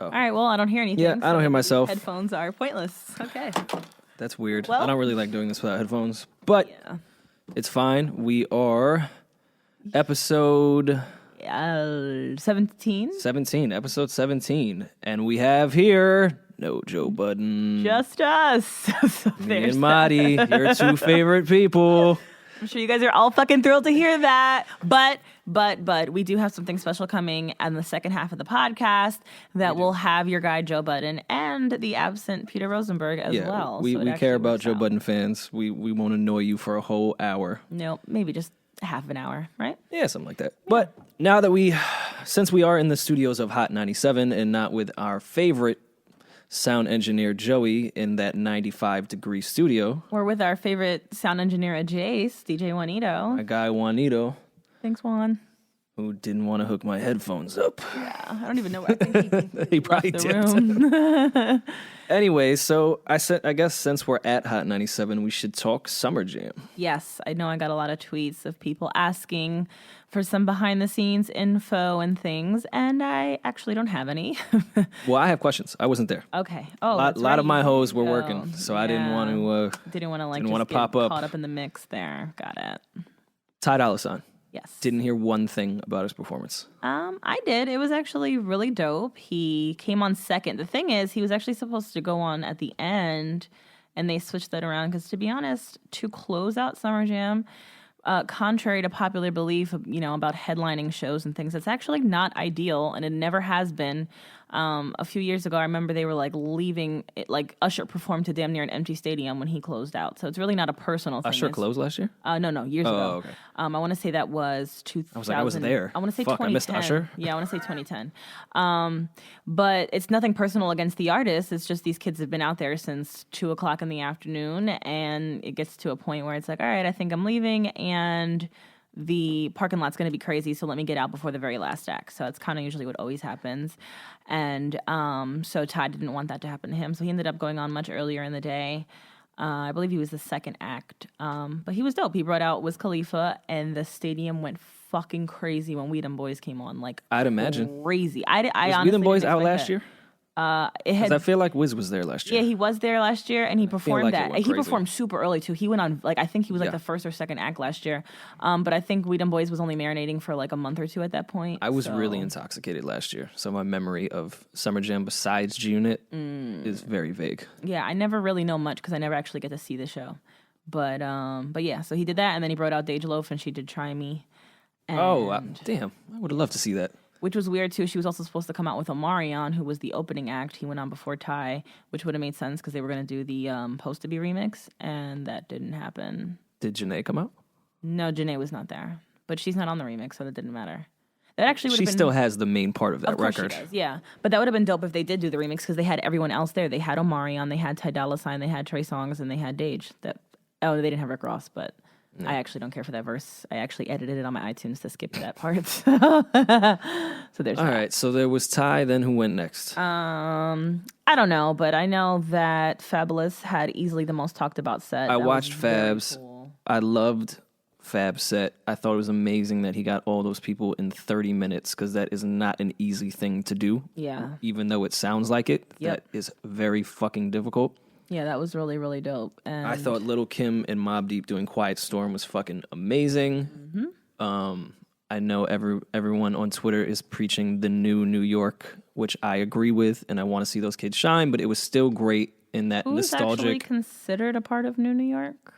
All right, well, I don't hear anything. Yeah, I don't hear myself. Headphones are pointless. Okay. That's weird. Well, I don't really like doing this without headphones, but it's fine. We are episode 17? 17, episode 17. And we have here no Joe Budden. Just us. So Me and Marty, your two favorite people. I'm sure you guys are all fucking thrilled to hear that. But we do have something special coming in the second half of the podcast that will have your guy Joe Budden and the absent Peter Rosenberg as well. We care about Joe Budden fans. We won't annoy you for a whole hour. No, maybe just half an hour, right? Yeah, something like that. Yeah. But now that since we are in the studios of Hot 97 and not with our favorite sound engineer Joey in that 95-degree studio. We're with our favorite sound engineer at Jace, DJ Juanito. My guy Juanito. Thanks, Juan. Who didn't want to hook my headphones up. Yeah, I don't even know what I think he probably left did. the room. Anyway, so I guess since we're at Hot 97, we should talk Summer Jam. Yes, I know I got a lot of tweets of people asking for some behind-the-scenes info and things, and I actually don't have any. Well, I have questions. I wasn't there. Okay. Oh, a lot of my hoes were working, so I didn't want to. Didn't want to get pop up. Caught up in the mix there. Got it. Ty Dolla $ign. Yes. Didn't hear one thing about his performance. I did. It was actually really dope. He came on second. The thing is, he was actually supposed to go on at the end, and they switched that around because, to be honest, to close out Summer Jam, contrary to popular belief, about headlining shows and things, it's actually not ideal, and it never has been. A few years ago, I remember they were leaving it, Usher performed to damn near an empty stadium when he closed out. So it's really not a personal thing. Usher closed last year? No, years ago. Okay. I want to say that was 2000. I was there. I want to say Fuck, 2010. I missed Usher. Yeah, I want to say 2010. But it's nothing personal against the artist. It's just these kids have been out there since 2:00 in the afternoon, and it gets to a point where it's like, all right, I think I'm leaving, and the parking lot's going to be crazy, so let me get out before the very last act. So it's kind of usually what always happens. And so Ty didn't want that to happen to him, so he ended up going on much earlier in the day. I believe he was the second act. But he was dope. He brought out Wiz Khalifa, and the stadium went fucking crazy when We Them Boys came on. I'd imagine. Crazy. I was honestly We Them Boys didn't out expect last that. year? I feel like Wiz was there last year. Yeah, he was there last year, and he performed that. He crazy. performed super early, too. He went on, I think he was the first or second act last year. But I think We Them Boys was only marinating for a month or two at that point. I was really intoxicated last year, so my memory of Summer Jam besides G-Unit is very vague. Yeah, I never really know much because I never actually get to see the show. But yeah, so he did that, and then he brought out Dej Loaf, and she did Try Me. Damn. I would have loved to see that. Which was weird, too. She was also supposed to come out with Omarion, who was the opening act. He went on before Ty, which would have made sense because they were going to do the Supposed to Be remix, and that didn't happen. Did Janae come out? No, Janae was not there. But she's not on the remix, so that didn't matter. That actually would have been... She still has the main part of that of course record. She does, yeah. But that would have been dope if they did do the remix because they had everyone else there. They had Omarion, they had Ty Dolla $ign, they had Trey Songz, and they had Dej. They didn't have Rick Ross, but... No. I actually don't care for that verse. I actually edited it on my iTunes to skip that part. So there's All right, so there was Ty, then who went next? I don't know, but I know that Fabulous had easily the most talked about set. I watched Fab's. Cool. I loved Fab's set. I thought it was amazing that he got all those people in 30 minutes because that is not an easy thing to do. Yeah. Even though it sounds like it, that is very fucking difficult. Yeah, that was really, really dope. And I thought Lil' Kim and Mobb Deep doing Quiet Storm was fucking amazing. Mm-hmm. I know everyone on Twitter is preaching the new New York, which I agree with, and I want to see those kids shine, but it was still great in that nostalgic... Who's actually considered a part of New York?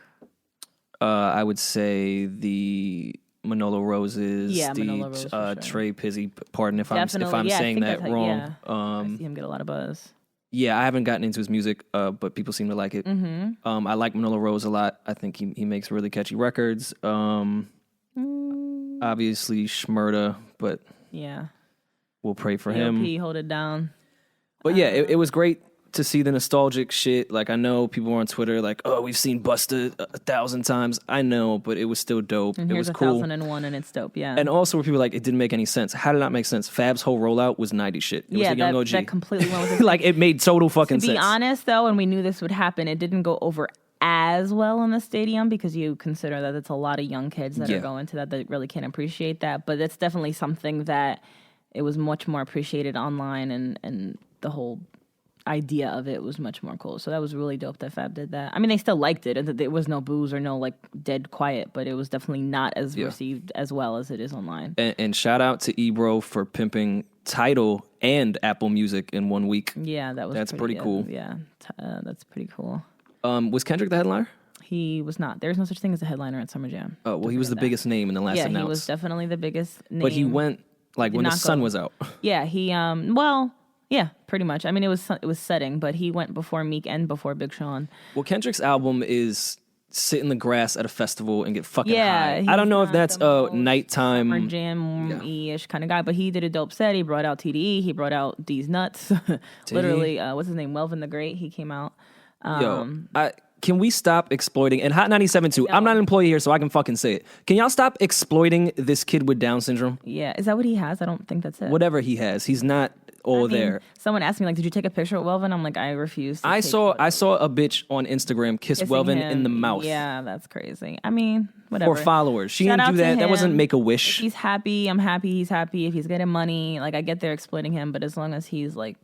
I would say the Manolo Roses, Manolo Rose, sure. Trey Pizzy, pardon if I'm saying that wrong. I see him get a lot of buzz. Yeah, I haven't gotten into his music, but people seem to like it. Mm-hmm. I like Manolo Rose a lot. I think he makes really catchy records. Obviously, Shmurda, but yeah, we'll pray for him. Hold it down. But yeah, it was great to see the nostalgic shit. I know people were on Twitter oh, we've seen Busta 1,000 times. I know, but it was still dope. And it here's was cool. 1,001 and it's dope, yeah. And also where people were it didn't make any sense. How did it not make sense? Fab's whole rollout was 90s shit. It was a young OG. That completely went with it. It made total fucking sense. To be honest, though, and we knew this would happen, it didn't go over as well in the stadium because you consider that it's a lot of young kids that are going to that really can't appreciate that. But it's definitely something that it was much more appreciated online and whole idea of it was much more cool. So that was really dope that Fab did that. I mean, they still liked it, and there was no booze or no like dead quiet, but it was definitely not as received as well as it is online. And shout out to Ebro for pimping Tidal and Apple Music in 1 week. Yeah, that's pretty cool. Yeah, that's pretty cool. Was Kendrick the headliner? He was not. There's no such thing as a headliner at Summer Jam. Oh, well, he was the biggest name in the last announce. Yeah, he was definitely the biggest name. But he went like when the sun was out. Yeah, yeah, pretty much. I mean, it was setting, but he went before Meek and before Big Sean. Well, Kendrick's album is sit in the grass at a festival and get fucking high. I don't know if that's a nighttime Summer Jam-ish kind of guy, but he did a dope set. He brought out TDE. He brought out D's Nuts. Literally, what's his name? Welvin the Great. He came out. Can we stop exploiting? And Hot 97 too. No. I'm not an employee here, so I can fucking say it. Can y'all stop exploiting this kid with Down syndrome? Yeah, is that what he has? I don't think that's it. Whatever he has, he's not there. Someone asked me like, "Did you take a picture with Welvin?" I'm like, I refuse. I saw a bitch on Instagram kiss Welvin in the mouth. Yeah, that's crazy. I mean, whatever. For followers, she didn't do that. That wasn't make a wish. If he's happy, I'm happy. He's happy. If he's getting money, like I get they're exploiting him, but as long as he's like,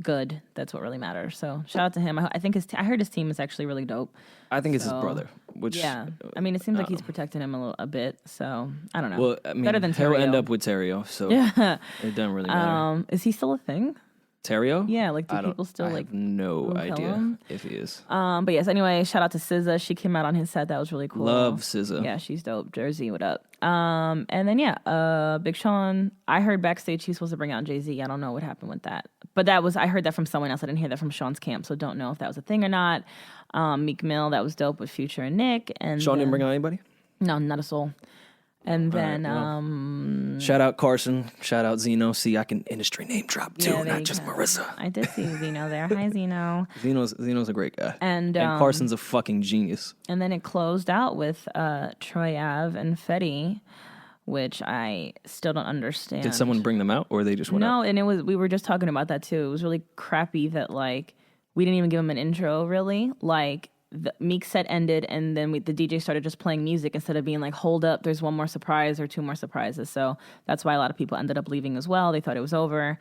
good. That's what really matters. So shout out to him. I think I heard his team is actually really dope. I think it's his brother. Which I mean, it seems like he's protecting him a bit. So I don't know. Well, I mean, better than Terrio. He'll end up with Terrio. So it doesn't really matter. Is he still a thing? Terrio? Yeah, like do people still I have no idea if he is. But yes, anyway, shout out to SZA. She came out on his set. That was really cool. Love SZA. Yeah, she's dope. Jersey, what up? And then Big Sean. I heard backstage he's supposed to bring out Jay-Z. I don't know what happened with that. But I heard that from someone else. I didn't hear that from Sean's camp, so don't know if that was a thing or not. Meek Mill, that was dope with Future and Nick. And Sean didn't bring out anybody? No, not a soul. And then shout out Carson, shout out Zeno. See, I can industry name drop too, not just Marissa. I did see Zeno there. Hi, Zeno. Zeno's a great guy. And Carson's a fucking genius. And then it closed out with Troy Ave and Fetty, which I still don't understand. Did someone bring them out, or they just went out? No, and we were just talking about that too. It was really crappy that like we didn't even give them an intro. Really, like the Meek set ended, and then the DJ started just playing music instead of being like, "Hold up, there's one more surprise or two more surprises." So that's why a lot of people ended up leaving as well. They thought it was over.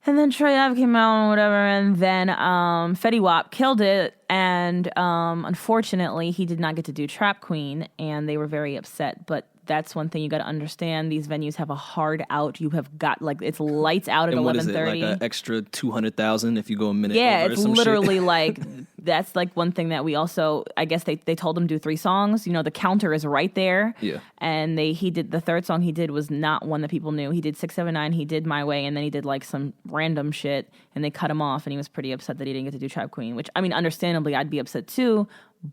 And then Troy Ave came out and whatever, and then Fetty Wap killed it, and unfortunately he did not get to do Trap Queen, and they were very upset. But that's one thing you got to understand. These venues have a hard out. You have got like it's lights out at 11:30. What is it, like an extra 200,000 if you go a minute? Yeah, over it's some literally shit. like that's like one thing that we also. I guess they told him do 3 songs. The counter is right there. Yeah, and he did the third song he did was not one that people knew. He did 679. He did My Way, and then he did like some random shit, and they cut him off, and he was pretty upset that he didn't get to do Trap Queen. Which I mean, understandably, I'd be upset too.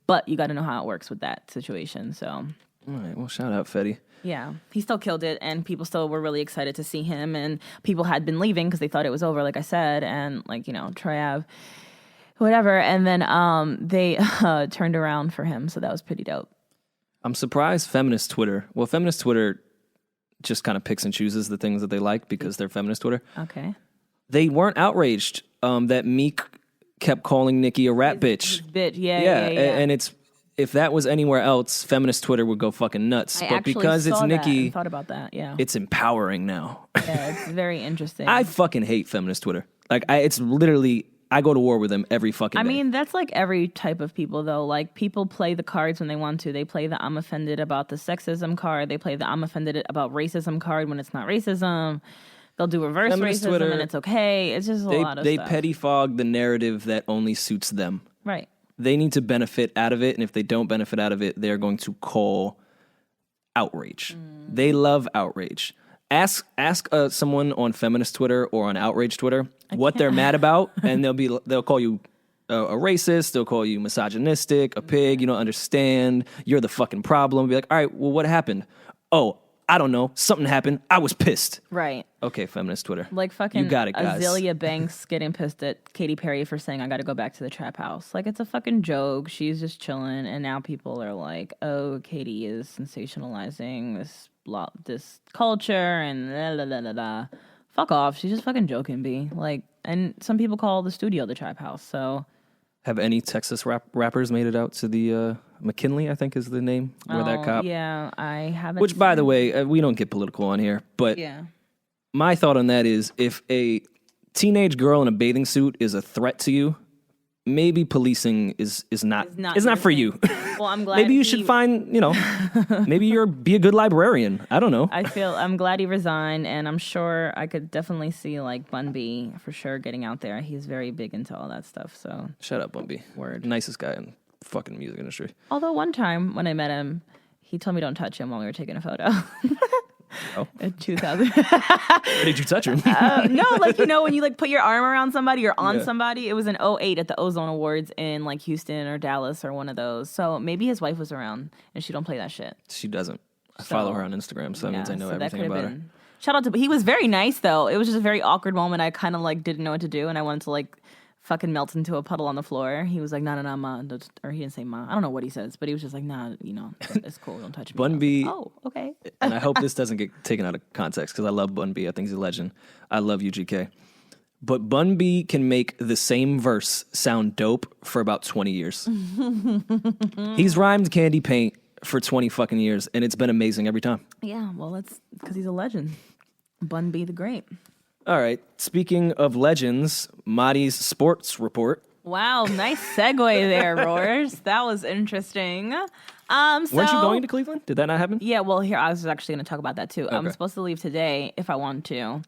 But you got to know how it works with that situation. So. All right. Well, shout out Fetty. Yeah, he still killed it, and people still were really excited to see him, and people had been leaving because they thought it was over, like I said, and Troy Ave, whatever, and then they turned around for him, so that was pretty dope. I'm surprised feminist Twitter just kind of picks and chooses the things that they like because they're feminist Twitter. Okay. They weren't outraged that Meek kept calling Nicki a rat bitch. Yeah. And it's if that was anywhere else, feminist Twitter would go fucking nuts. But because it's Nicki, I thought about that. Yeah, it's empowering now. Yeah, it's very interesting. I fucking hate feminist Twitter. Like, it's literally I go to war with them every fucking day. I mean, that's like every type of people, though. Like, people play the cards when they want to. They play the I'm offended about the sexism card. They play the I'm offended about racism card when it's not racism. They'll do reverse feminist racism Twitter, and it's okay. It's just a lot of stuff. They petty fog the narrative that only suits them. Right. They need to benefit out of it, and if they don't benefit out of it, they're going to call outrage. They love outrage. Ask someone on feminist Twitter or on outrage Twitter what they're mad about, and they'll call you a racist. They'll call you misogynistic, a pig. You don't understand. You're the fucking problem. Be like, all right, well, what happened? Oh, I don't know. Something happened. I was pissed. Right. Okay, feminist Twitter. Like fucking you got it, guys. Azealia Banks getting pissed at Katy Perry for saying, I got to go back to the trap house. Like, it's a fucking joke. She's just chilling. And now people are like, oh, Katy is sensationalizing this culture and la la la la. Fuck off. She's just fucking joking, B. Like, and some people call the studio the trap house, so. Have any Texas rappers made it out to the McKinley, I think is the name, where that cop? Yeah, I haven't. Which, by the way, we don't get political on here, but my thought on that is if a teenage girl in a bathing suit is a threat to you, maybe policing is not for you. Well, I'm glad. Maybe you should find, maybe be a good librarian. I don't know. I'm glad he resigned, and I'm sure I could definitely see like Bun B for sure getting out there. He's very big into all that stuff. So shut up, Bun B. Word. Nicest guy in fucking music industry. Although one time when I met him, he told me don't touch him while we were taking a photo. Oh. In 2000. Did you touch him? No, like, when you like put your arm around somebody or on somebody. It was in 2008 at the Ozone Awards in like Houston or Dallas or one of those. So maybe his wife was around and she don't play that shit. She doesn't. I follow her on Instagram, so that means I know everything about her. Shout out to, he was very nice though. It was just a very awkward moment. I kind of like didn't know what to do and I wanted to like fucking melt into a puddle on the floor. He was like, nah, ma. Or he didn't say ma. I don't know what he says, but he was just like, nah, it's cool. Don't touch me. Bun B. Like, oh, okay. And I hope this doesn't get taken out of context because I love Bun B. I think he's a legend. I love UGK. But Bun B can make the same verse sound dope for about 20 years. He's rhymed candy paint for 20 fucking years, and it's been amazing every time. Yeah, well, that's because he's a legend. Bun B the Great. All right. Speaking of legends, Mari's sports report. Wow, nice segue there, Roars. That was interesting. Weren't you going to Cleveland? Did that not happen? Yeah, well, here, I was actually going to talk about that too. Okay. I'm supposed to leave today if I want to.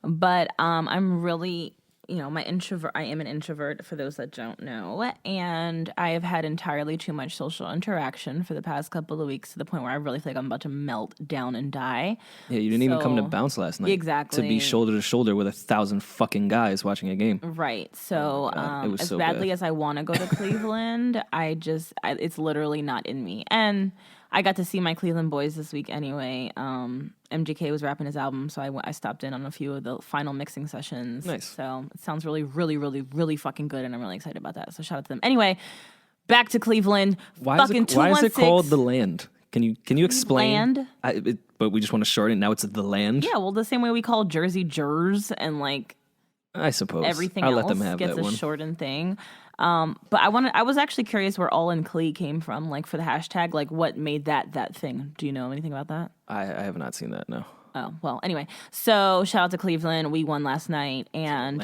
But I'm really, I am an introvert for those that don't know. And I have had entirely too much social interaction for the past couple of weeks to the point where I really feel like I'm about to melt down and die. Yeah, you didn't even come to bounce last night. Exactly. To be shoulder to shoulder with 1,000 fucking guys watching a game. Right. So as so badly bad. as I want to go to Cleveland, it's literally not in me. And I got to see my Cleveland boys this week anyway. MGK was wrapping his album, so I stopped in on a few of the final mixing sessions. Nice. So it sounds really, really, really, really fucking good, and I'm really excited about that. So shout out to them. Anyway, back to Cleveland. Why is it called The Land? Can you explain? Land? But we just want to shorten it. Now it's The Land? Yeah, well, the same way we call Jersey Jers and like I suppose everything I'll else let them have gets that a one. shortened thing. But I was actually curious where All in Clee came from, like for the hashtag, like what made that thing. Do you know anything about that? I have not seen that, no. Oh, well, anyway. So shout out to Cleveland. We won last night and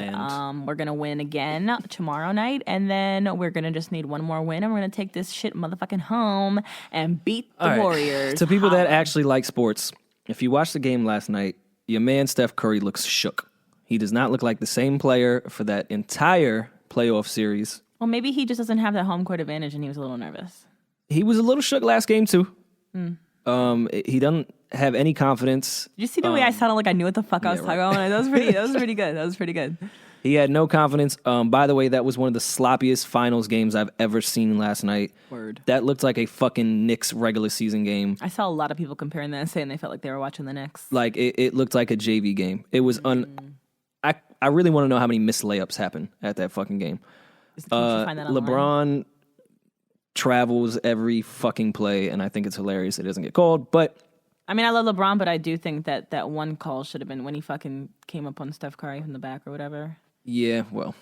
we're going to win again tomorrow night. And then we're going to just need one more win and we're going to take this shit motherfucking home and beat the Warriors. To people that actually like sports, if you watched the game last night, your man Steph Curry looks shook. He does not look like the same player for that entire playoff series. Well, maybe he just doesn't have that home court advantage and he was a little nervous. He was a little shook last game too. He doesn't have any confidence. Did you see the way I sounded like I knew what the fuck I was talking about? That was pretty good. That was pretty good. He had no confidence. By the way, that was one of the sloppiest finals games I've ever seen last night. Word. That looked like a fucking Knicks regular season game. I saw a lot of people comparing that and saying they felt like they were watching the Knicks. Like it looked like a JV game. It was I really want to know how many missed layups happened at that fucking game. LeBron travels every fucking play, and I think it's hilarious it doesn't get called. But I mean, I love LeBron, but I do think that one call should have been when he fucking came up on Steph Curry from the back or whatever. Yeah, well,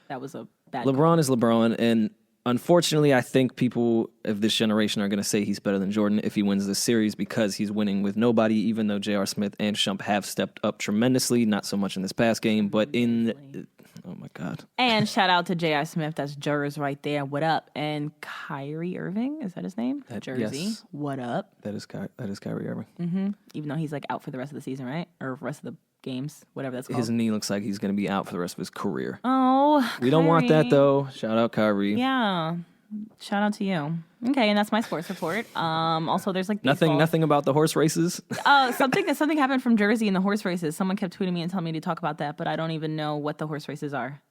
that was a bad LeBron call. is LeBron, and unfortunately, I think people of this generation are going to say he's better than Jordan if he wins this series because he's winning with nobody, even though J.R. Smith and Shump have stepped up tremendously, not so much in this past game, but oh my God. And shout out to J.R. Smith, that's Jers right there, what up? And Kyrie Irving, is that his name? Jersey, yes. What up? That is Kyrie Irving. Mm-hmm. Even though he's like out for the rest of the season, right? Or rest of the games, whatever that's called. His knee looks like he's going to be out for the rest of his career. Oh, we don't want that though. Shout out Kyrie. Yeah. Shout out to you. Okay, and that's my sports report. Also, there's like baseball. Nothing about the horse races. Something happened from Jersey in the horse races. Someone kept tweeting me and telling me to talk about that, but I don't even know what the horse races are.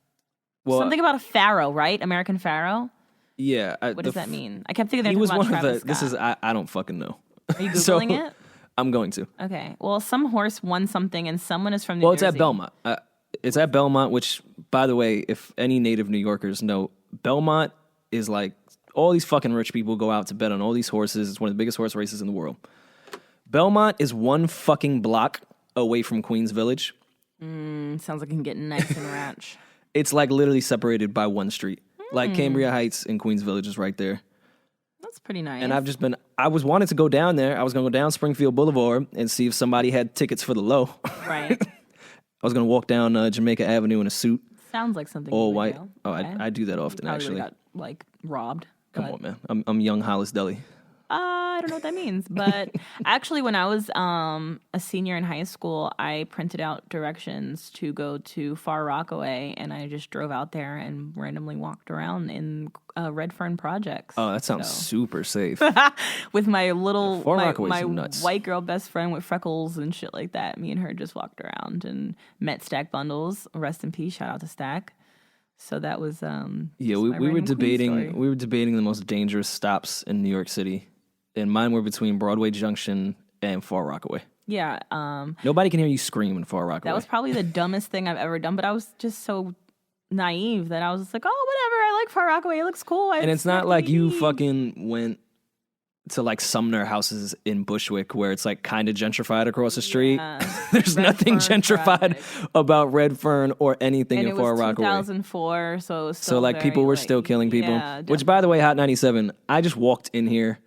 Well, something about a pharaoh, right? American pharaoh. Yeah. What does that mean? I kept thinking he was about one Travis of the. Scott. This is I don't fucking know. Are you googling it? I'm going to. Okay. Well, some horse won something, and someone is from New Jersey. Well, it's at Belmont. It's at Belmont, which, by the way, if any native New Yorkers know, Belmont is like all these fucking rich people go out to bet on all these horses. It's one of the biggest horse races in the world. Belmont is one fucking block away from Queens Village. Sounds like it can get nice and ranch. It's like literally separated by one street. Like Cambria Heights and Queens Village is right there. That's pretty nice. And I was wanting to go down there. I was going to go down Springfield Boulevard and see if somebody had tickets for the low. Right. I was going to walk down Jamaica Avenue in a suit. Sounds like something all you would white. do. Oh, Okay. I do that often, Probably actually. got, like, robbed. Come on, man. I'm young Hollis Deli. I don't know what that means, but actually, when I was a senior in high school, I printed out directions to go to Far Rockaway, and I just drove out there and randomly walked around in Redfern projects. Oh, that sounds super safe. With my little Far my Rockaway's nuts. white girl best friend with freckles and shit like that. Me and her just walked around and met Stack Bundles. Rest in peace. Shout out to Stack. So that was yeah. We were debating the most dangerous stops in New York City. And mine were between Broadway Junction and Far Rockaway. Yeah. Nobody can hear you scream in Far Rockaway. That was probably the dumbest thing I've ever done, but I was just so naive that I was just like, oh, whatever. I like Far Rockaway. It looks cool. And it's not like you fucking went to like Sumner houses in Bushwick where it's like kind of gentrified across the street. There's nothing gentrified about Redfern or anything and in Far Rockaway. 2004, so it was still like people were still killing people. Yeah, which, by the way, Hot 97, I just walked in here.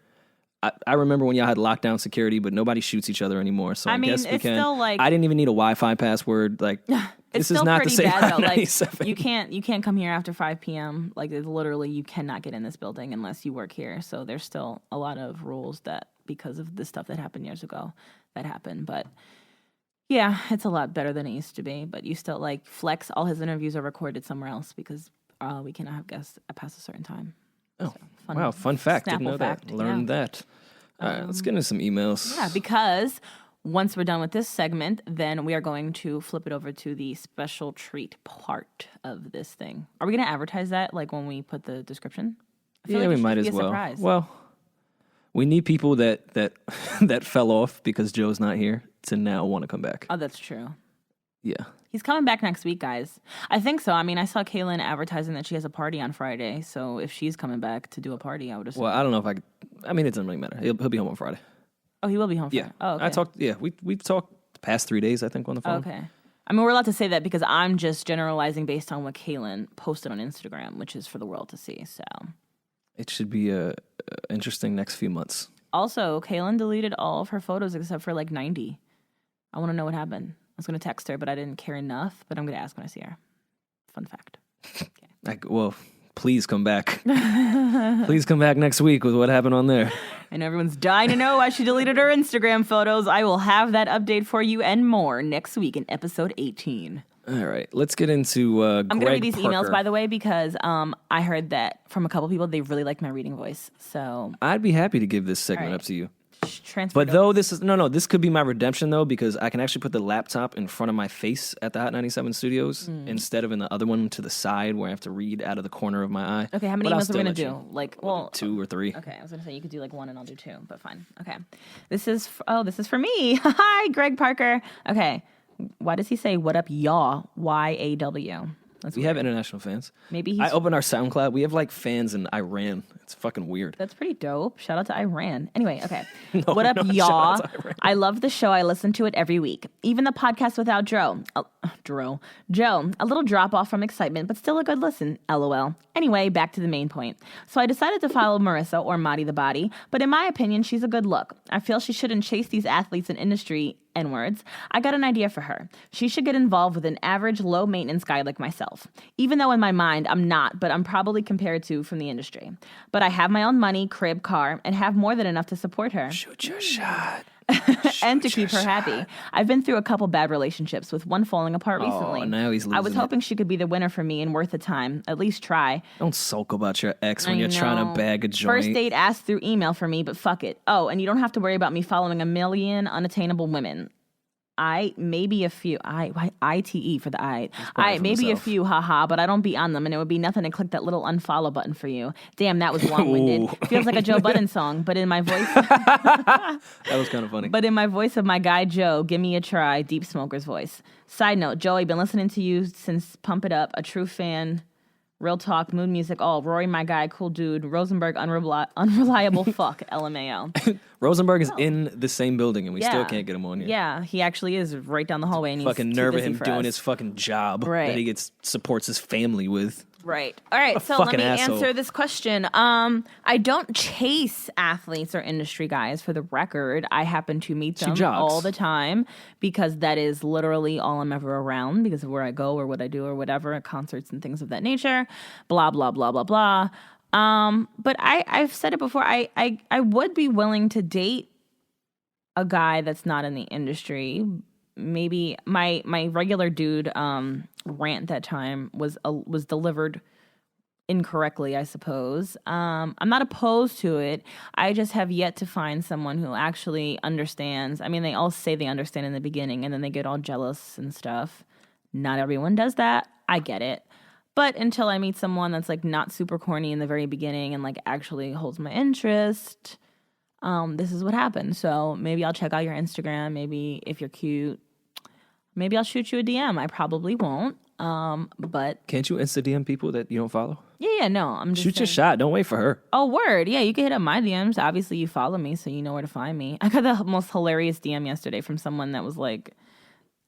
I remember when y'all had lockdown security, but nobody shoots each other anymore. So I guess we can. Still like, I didn't even need a Wi-Fi password. Like, this is not the same Hot 97. Like, you can't come here after 5 p.m. Like, it's literally, you cannot get in this building unless you work here. So there's still a lot of rules that, because of the stuff that happened years ago, that happened. But yeah, it's a lot better than it used to be. But you still, like, Flex, all his interviews are recorded somewhere else because we cannot have guests past a certain time. Oh, so, wow. Fun fact. Didn't know that. Learned that. All right, let's get into some emails. Yeah, because once we're done with this segment, then we are going to flip it over to the special treat part of this thing. Are we going to advertise that, like, when we put the description? Yeah, like we might as well. Surprise. Well, we need people that that fell off because Joe's not here to now want to come back. Oh, that's true. Yeah. He's coming back next week, guys. I think so. I mean, I saw Kaylin advertising that she has a party on Friday. So if she's coming back to do a party, I would assume. Well, I don't know if I could. I mean, it doesn't really matter. He'll be home on Friday. Oh, he will be home Friday? Yeah. Oh, okay. I talked, we've talked the past 3 days, I think, on the phone. Okay. I mean, we're allowed to say that because I'm just generalizing based on what Kaylin posted on Instagram, which is for the world to see. So it should be a interesting next few months. Also, Kaylin deleted all of her photos except for like 90. I want to know what happened. I was going to text her, but I didn't care enough. But I'm going to ask when I see her. Fun fact. Okay. Well, please come back. Please come back next week with what happened on there. And everyone's dying to know why she deleted her Instagram photos. I will have that update for you and more next week in episode 18. All right, let's get into I'm going to read these Parker. emails, by the way, because I heard that from a couple people. They really like my reading voice. So I'd be happy to give this segment up to you. Transfer. But though this is this could be my redemption though, because I can actually put the laptop in front of my face at the Hot 97 studios instead of in the other one to the side where I have to read out of the corner of my eye. Okay, how many emails are we gonna do? Like, 2 or 3. Okay, I was gonna say you could do like 1 and I'll do 2, but fine. Okay, this is for me. Hi, Greg Parker. Okay, why does he say what up, y'all? YAW. We have international fans. Maybe I opened our SoundCloud. We have like fans in Iran. It's fucking weird. That's pretty dope. Shout out to Iran. Anyway, okay. What up, y'all? I love the show. I listen to it every week. Even the podcast without Joe. Joe, a little drop off from excitement, but still a good listen. LOL. Anyway, back to the main point. So I decided to follow Marisa, or Madi the Body, but in my opinion, she's a good look. I feel she shouldn't chase these athletes in industry N-words. I got an idea for her. She should get involved with an average, low-maintenance guy like myself. Even though in my mind, I'm not, but I'm probably compared to from the industry. But I have my own money, crib, car, and have more than enough to support her. Shoot your shot. And to keep her happy. I've been through a couple bad relationships, with one falling apart recently. Oh, now he's losing I was hoping she could be the winner for me and worth the time. At least try. Don't sulk about your ex when you're trying to bag a joint. First date asked through email for me, but fuck it. Oh, and you don't have to worry about me following a million unattainable women. Maybe a few. ITE for the maybe a few, haha, but I don't be on them, and it would be nothing to click that little unfollow button for you. Damn, that was long-winded. Feels like a Joe Budden song, but in my voice. That was kind of funny. But in my voice of my guy Joe, give me a try, Deep Smoker's voice. Side note, Joey, been listening to you since Pump It Up, a true fan. Real talk, mood music, all. Rory, my guy, cool dude. Rosenberg, unreliable fuck, LMAO. Rosenberg is in the same building, and we still can't get him on here. Yeah, he actually is right down the hallway. And fucking he's nerve too of him busy for doing us. his fucking job Right. that he supports his family with. Right. All right. So let me answer this question. I don't chase athletes or industry guys, for the record. I happen to meet them all the time because that is literally all I'm ever around because of where I go or what I do or whatever, at concerts and things of that nature. Blah, blah, blah, blah, blah. But I've said it before. I would be willing to date a guy that's not in the industry. Maybe my regular dude rant that time was delivered incorrectly, I suppose. I'm not opposed to it. I just have yet to find someone who actually understands. I mean, they all say they understand in the beginning, and then they get all jealous and stuff. Not everyone does that. I get it. But until I meet someone that's like not super corny in the very beginning and like actually holds my interest, this is what happens. So maybe I'll check out your Instagram. Maybe if you're cute, maybe I'll shoot you a DM. I probably won't. But can't you Insta DM people that you don't follow? Yeah, no. I'm just shoot your shot. Don't wait for her. Oh, word. Yeah, you can hit up my DMs. Obviously, you follow me, so you know where to find me. I got the most hilarious DM yesterday from someone that was like,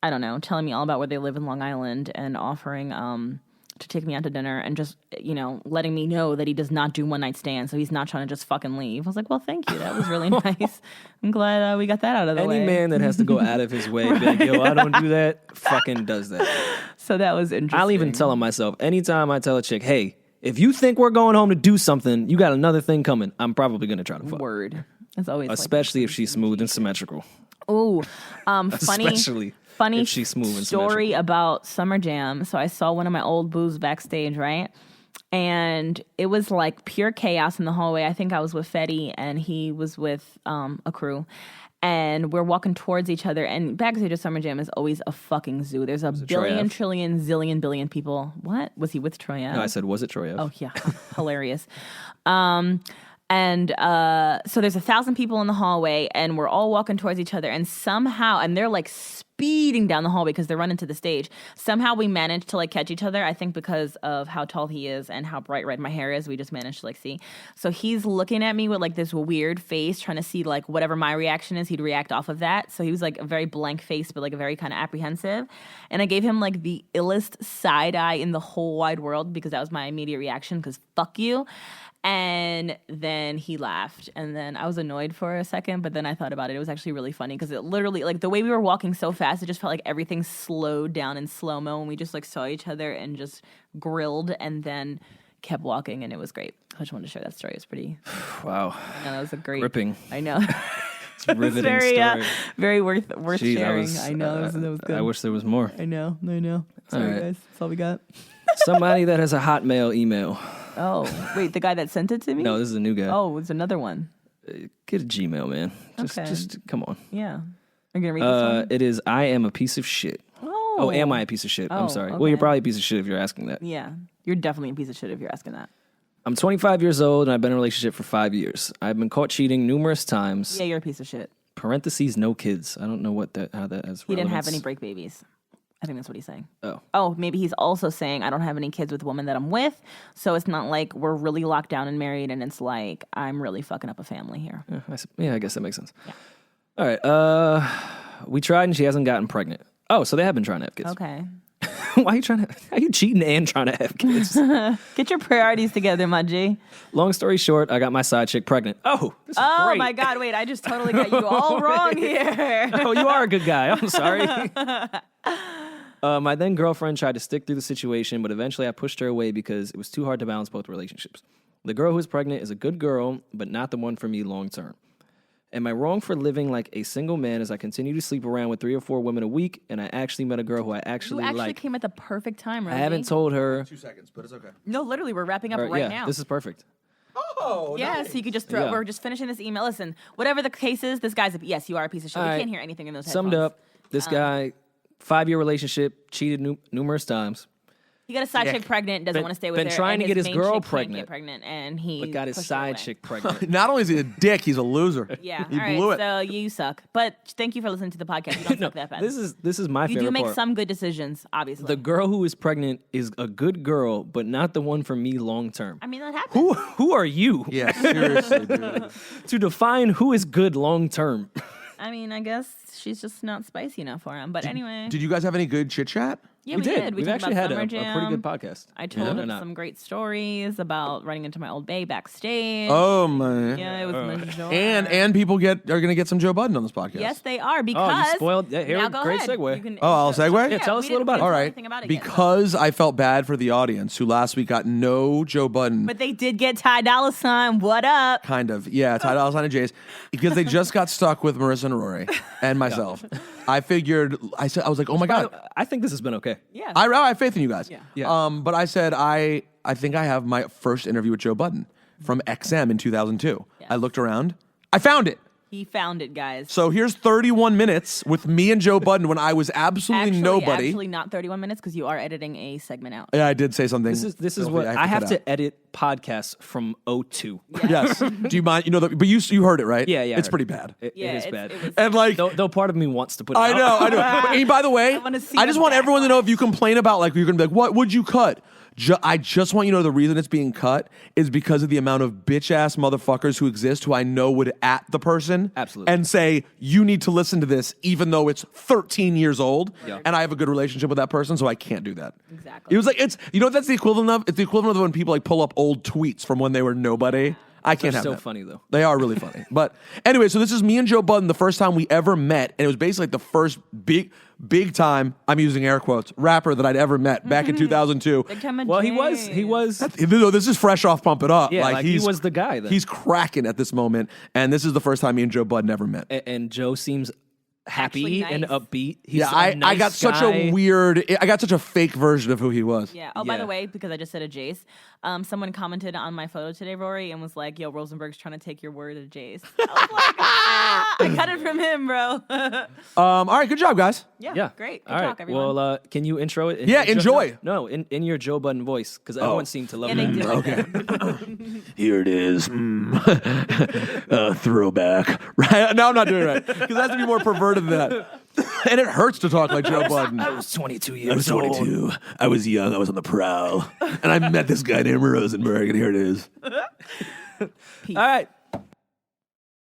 I don't know, telling me all about where they live in Long Island and offering to take me out to dinner and just, letting me know that he does not do one night stands, so he's not trying to just fucking leave. I was like, well, thank you. That was really nice. I'm glad we got that out of the way. Any man that has to go out of his way, be like, yo, I don't do that, fucking does that. So that was interesting. I'll even tell him myself, anytime I tell a chick, hey, if you think we're going home to do something, you got another thing coming, I'm probably going to try to fuck. Word. It's always especially if she's smooth and symmetrical. Oh, funny if she's smooth and story about Summer Jam. So I saw one of my old boos backstage, right? And it was like pure chaos in the hallway. I think I was with Fetty and he was with a crew. And we're walking towards each other. And backstage at Summer Jam is always a fucking zoo. There's a billion, trillion, zillion, billion people. What? Was he with Troy Ave? No, I said, was it Troy Ave? Oh, yeah. Hilarious. And so there's 1,000 people in the hallway, and we're all walking towards each other, and somehow, and they're like speeding down the hallway because they're running to the stage. Somehow we managed to like catch each other. I think because of how tall he is and how bright red my hair is, we just managed to like see. So he's looking at me with like this weird face, trying to see like whatever my reaction is, he'd react off of that. So he was like a very blank face, but like a very kind of apprehensive. And I gave him like the illest side eye in the whole wide world because that was my immediate reaction because fuck you. And then he laughed, and then I was annoyed for a second, but then I thought about it. It was actually really funny because it literally, like, the way we were walking so fast, it just felt like everything slowed down in slow-mo, and we just, like, saw each other and just grilled and then kept walking, and it was great. I just wanted to share that story. It was pretty... Wow. I know, that was a great... Gripping. I know. It's a riveting story. Very worth sharing. I know, that was good. I wish there was more. I know. Sorry, guys. That's all we got. Somebody that has a Hotmail email. Oh, wait, the guy that sent it to me? No, this is a new guy. Oh, it's another one. Get a Gmail, man. Just come on. Yeah. Are you going to read this one? It is, I am a piece of shit. Oh, am I a piece of shit? I'm sorry. Okay. Well, you're probably a piece of shit if you're asking that. Yeah. You're definitely a piece of shit if you're asking that. I'm 25 years old, and I've been in a relationship for 5 years. I've been caught cheating numerous times. Yeah, you're a piece of shit. Parentheses, no kids. I don't know how that has He didn't have any break babies. I think that's what he's saying. Oh, maybe he's also saying I don't have any kids with the woman that I'm with, so it's not like we're really locked down and married, and it's like I'm really fucking up a family here. Yeah, I guess that makes sense. Yeah. All right. We tried, and she hasn't gotten pregnant. Oh, so they have been trying to have kids. Okay. Why are you trying to? How are you cheating and trying to have kids? Get your priorities together, my G. Long story short, I got my side chick pregnant. Oh, this is great. great. My God! Wait, I just totally got you all wrong here. Oh, you are a good guy. I'm sorry. My then girlfriend tried to stick through the situation, but eventually I pushed her away because it was too hard to balance both relationships. The girl who is pregnant is a good girl, but not the one for me long term. Am I wrong for living like a single man as I continue to sleep around with 3 or 4 women a week, and I actually met a girl who I actually like? You actually came at the perfect time, Rosie. I haven't told her. 2 seconds, but it's okay. No, literally, we're wrapping up right now. This is perfect. Oh, yeah, nice. so you could just throw. Yeah. We're just finishing this email. Listen, whatever the case is, this guy's yes, you are a piece of shit. We can't hear anything in those headphones. Summed up, this guy, 5-year relationship, cheated numerous times. He got a side chick pregnant, doesn't want to stay with her. Been trying to get his girl pregnant. And he but got his side chick pregnant. Not only is he a dick, he's a loser. Yeah, he blew it. So you suck. But thank you for listening to the podcast. You don't suck that bad. This is my favorite You do make part. some good decisions, obviously. The girl who is pregnant is a good girl, but not the one for me long term. I mean, that happens. Who are you? Yeah, seriously, dude. To define who is good long term. I mean, I guess she's just not spicy enough for him. But anyway. Did you guys have any good chit chat? Yeah, we did. We We've talked actually about had a Summer pretty good Jam. podcast. I told Yeah. him some great stories about running into my old bae backstage. Oh man. Yeah, it was major. And people are gonna get some Joe Budden on this podcast. Yes, they are because you spoiled. Yeah, here, now go great ahead. segue. You can- Oh, I'll segue? Yeah, tell us we a little didn't about it. know All right. anything about it yet, so- Because I felt bad for the audience who last week got no Joe Budden. But they did get Ty Dolla $ign. What up? Kind of, yeah. Ty Dolla $ign and Jace, because they just got stuck with Marissa and Rory and myself. I figured. I was like, oh my god. I think this has been okay. Yeah. I have faith in you guys. Yeah. But I said I think I have my first interview with Joe Budden from XM in 2002. Yes. I looked around. I found it. He found it, guys. So here's 31 minutes with me and Joe Budden when I was absolutely nobody. Actually, not 31 minutes because you are editing a segment out. Yeah, I did say something. This is filthy. what I have cut to edit podcasts from 02. Yes. Do you mind? But you heard it, right? Yeah, yeah. I It's heard pretty it. bad. It Yeah, is it's- bad. it was- And like, Though part of me wants to put it I out. know. But, and by the way, wanna see I just the want everyone to backlash. know if you complain about like you're gonna be like, what would you cut? I just want you to know the reason it's being cut is because of the amount of bitch ass motherfuckers who exist who I know would at the person Absolutely. and say you need to listen to this even though it's 13 years old Yeah. and I have a good relationship with that person, so I can't do that. Exactly. It was like it's what that's the equivalent of. It's the equivalent of when people like pull up old tweets from when they were nobody. I can't They're have so that. funny, though. They are really funny. But anyway, so this is me and Joe Budden the first time we ever met, and it was basically like the first big time, I'm using air quotes, rapper that I'd ever met back in 2002. Big time Well, he was. This is fresh off Pump It Up. Yeah, like, he was the guy then. He's cracking at this moment, and this is the first time me and Joe Budden ever met. And Joe seems happy Actually and nice. upbeat. He's Yeah, a I nice got such guy. I got such a fake version of who he was. Yeah. Oh, by Yeah. the way, because I just said a Jace, someone commented on my photo today, Rory, and was like, "Yo, Rosenberg's trying to take your word of Jace." I was like, I got it from him, bro. All right, good job, guys. yeah. Great. Good All right. talk, everyone. Well, can you intro it? Yeah, enjoy. No, in your Joe Budden voice, because everyone seemed to love yeah, they it. did. Okay. Here it is. Throwback. Right? No, I'm not doing it right. Because it has to be more perverted than that. And it hurts to talk like Joe Budden. I was 22 I years was old. 22. I was young. I was on the prowl. And I met this guy named Rosenberg, and here it is. All right.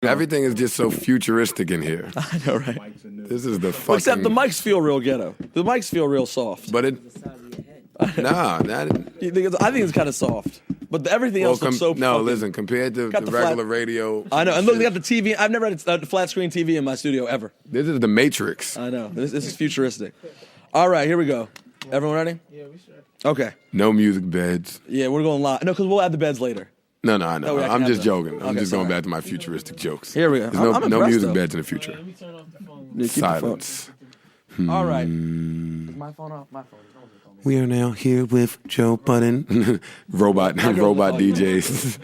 Everything is just so futuristic in here. I know, right? This is the fucking. Except the mics feel real ghetto. The mics feel real soft. But it. Nah, that. I think it's kind of soft. But everything Well, else looks so no, fucking- listen. Compared to Got the the flat- regular radio, I know. And look, they got the TV. I've never had a flat screen TV in my studio ever. this is the Matrix. I know. This is futuristic. All right, here we go. Everyone ready? Yeah, we sure. Okay. No music beds. Yeah, we're going live. No, because we'll add the beds later. No, I know. Oh, we actually I'm have just those. joking. I'm Okay, just going sorry. back to my futuristic jokes. Here we go. There's no, I'm no impressed, music though. beds in the future. Yeah, keep the phone. Silence. All right. Is my phone off? My phone. We are now here with Joe Budden, robot DJs.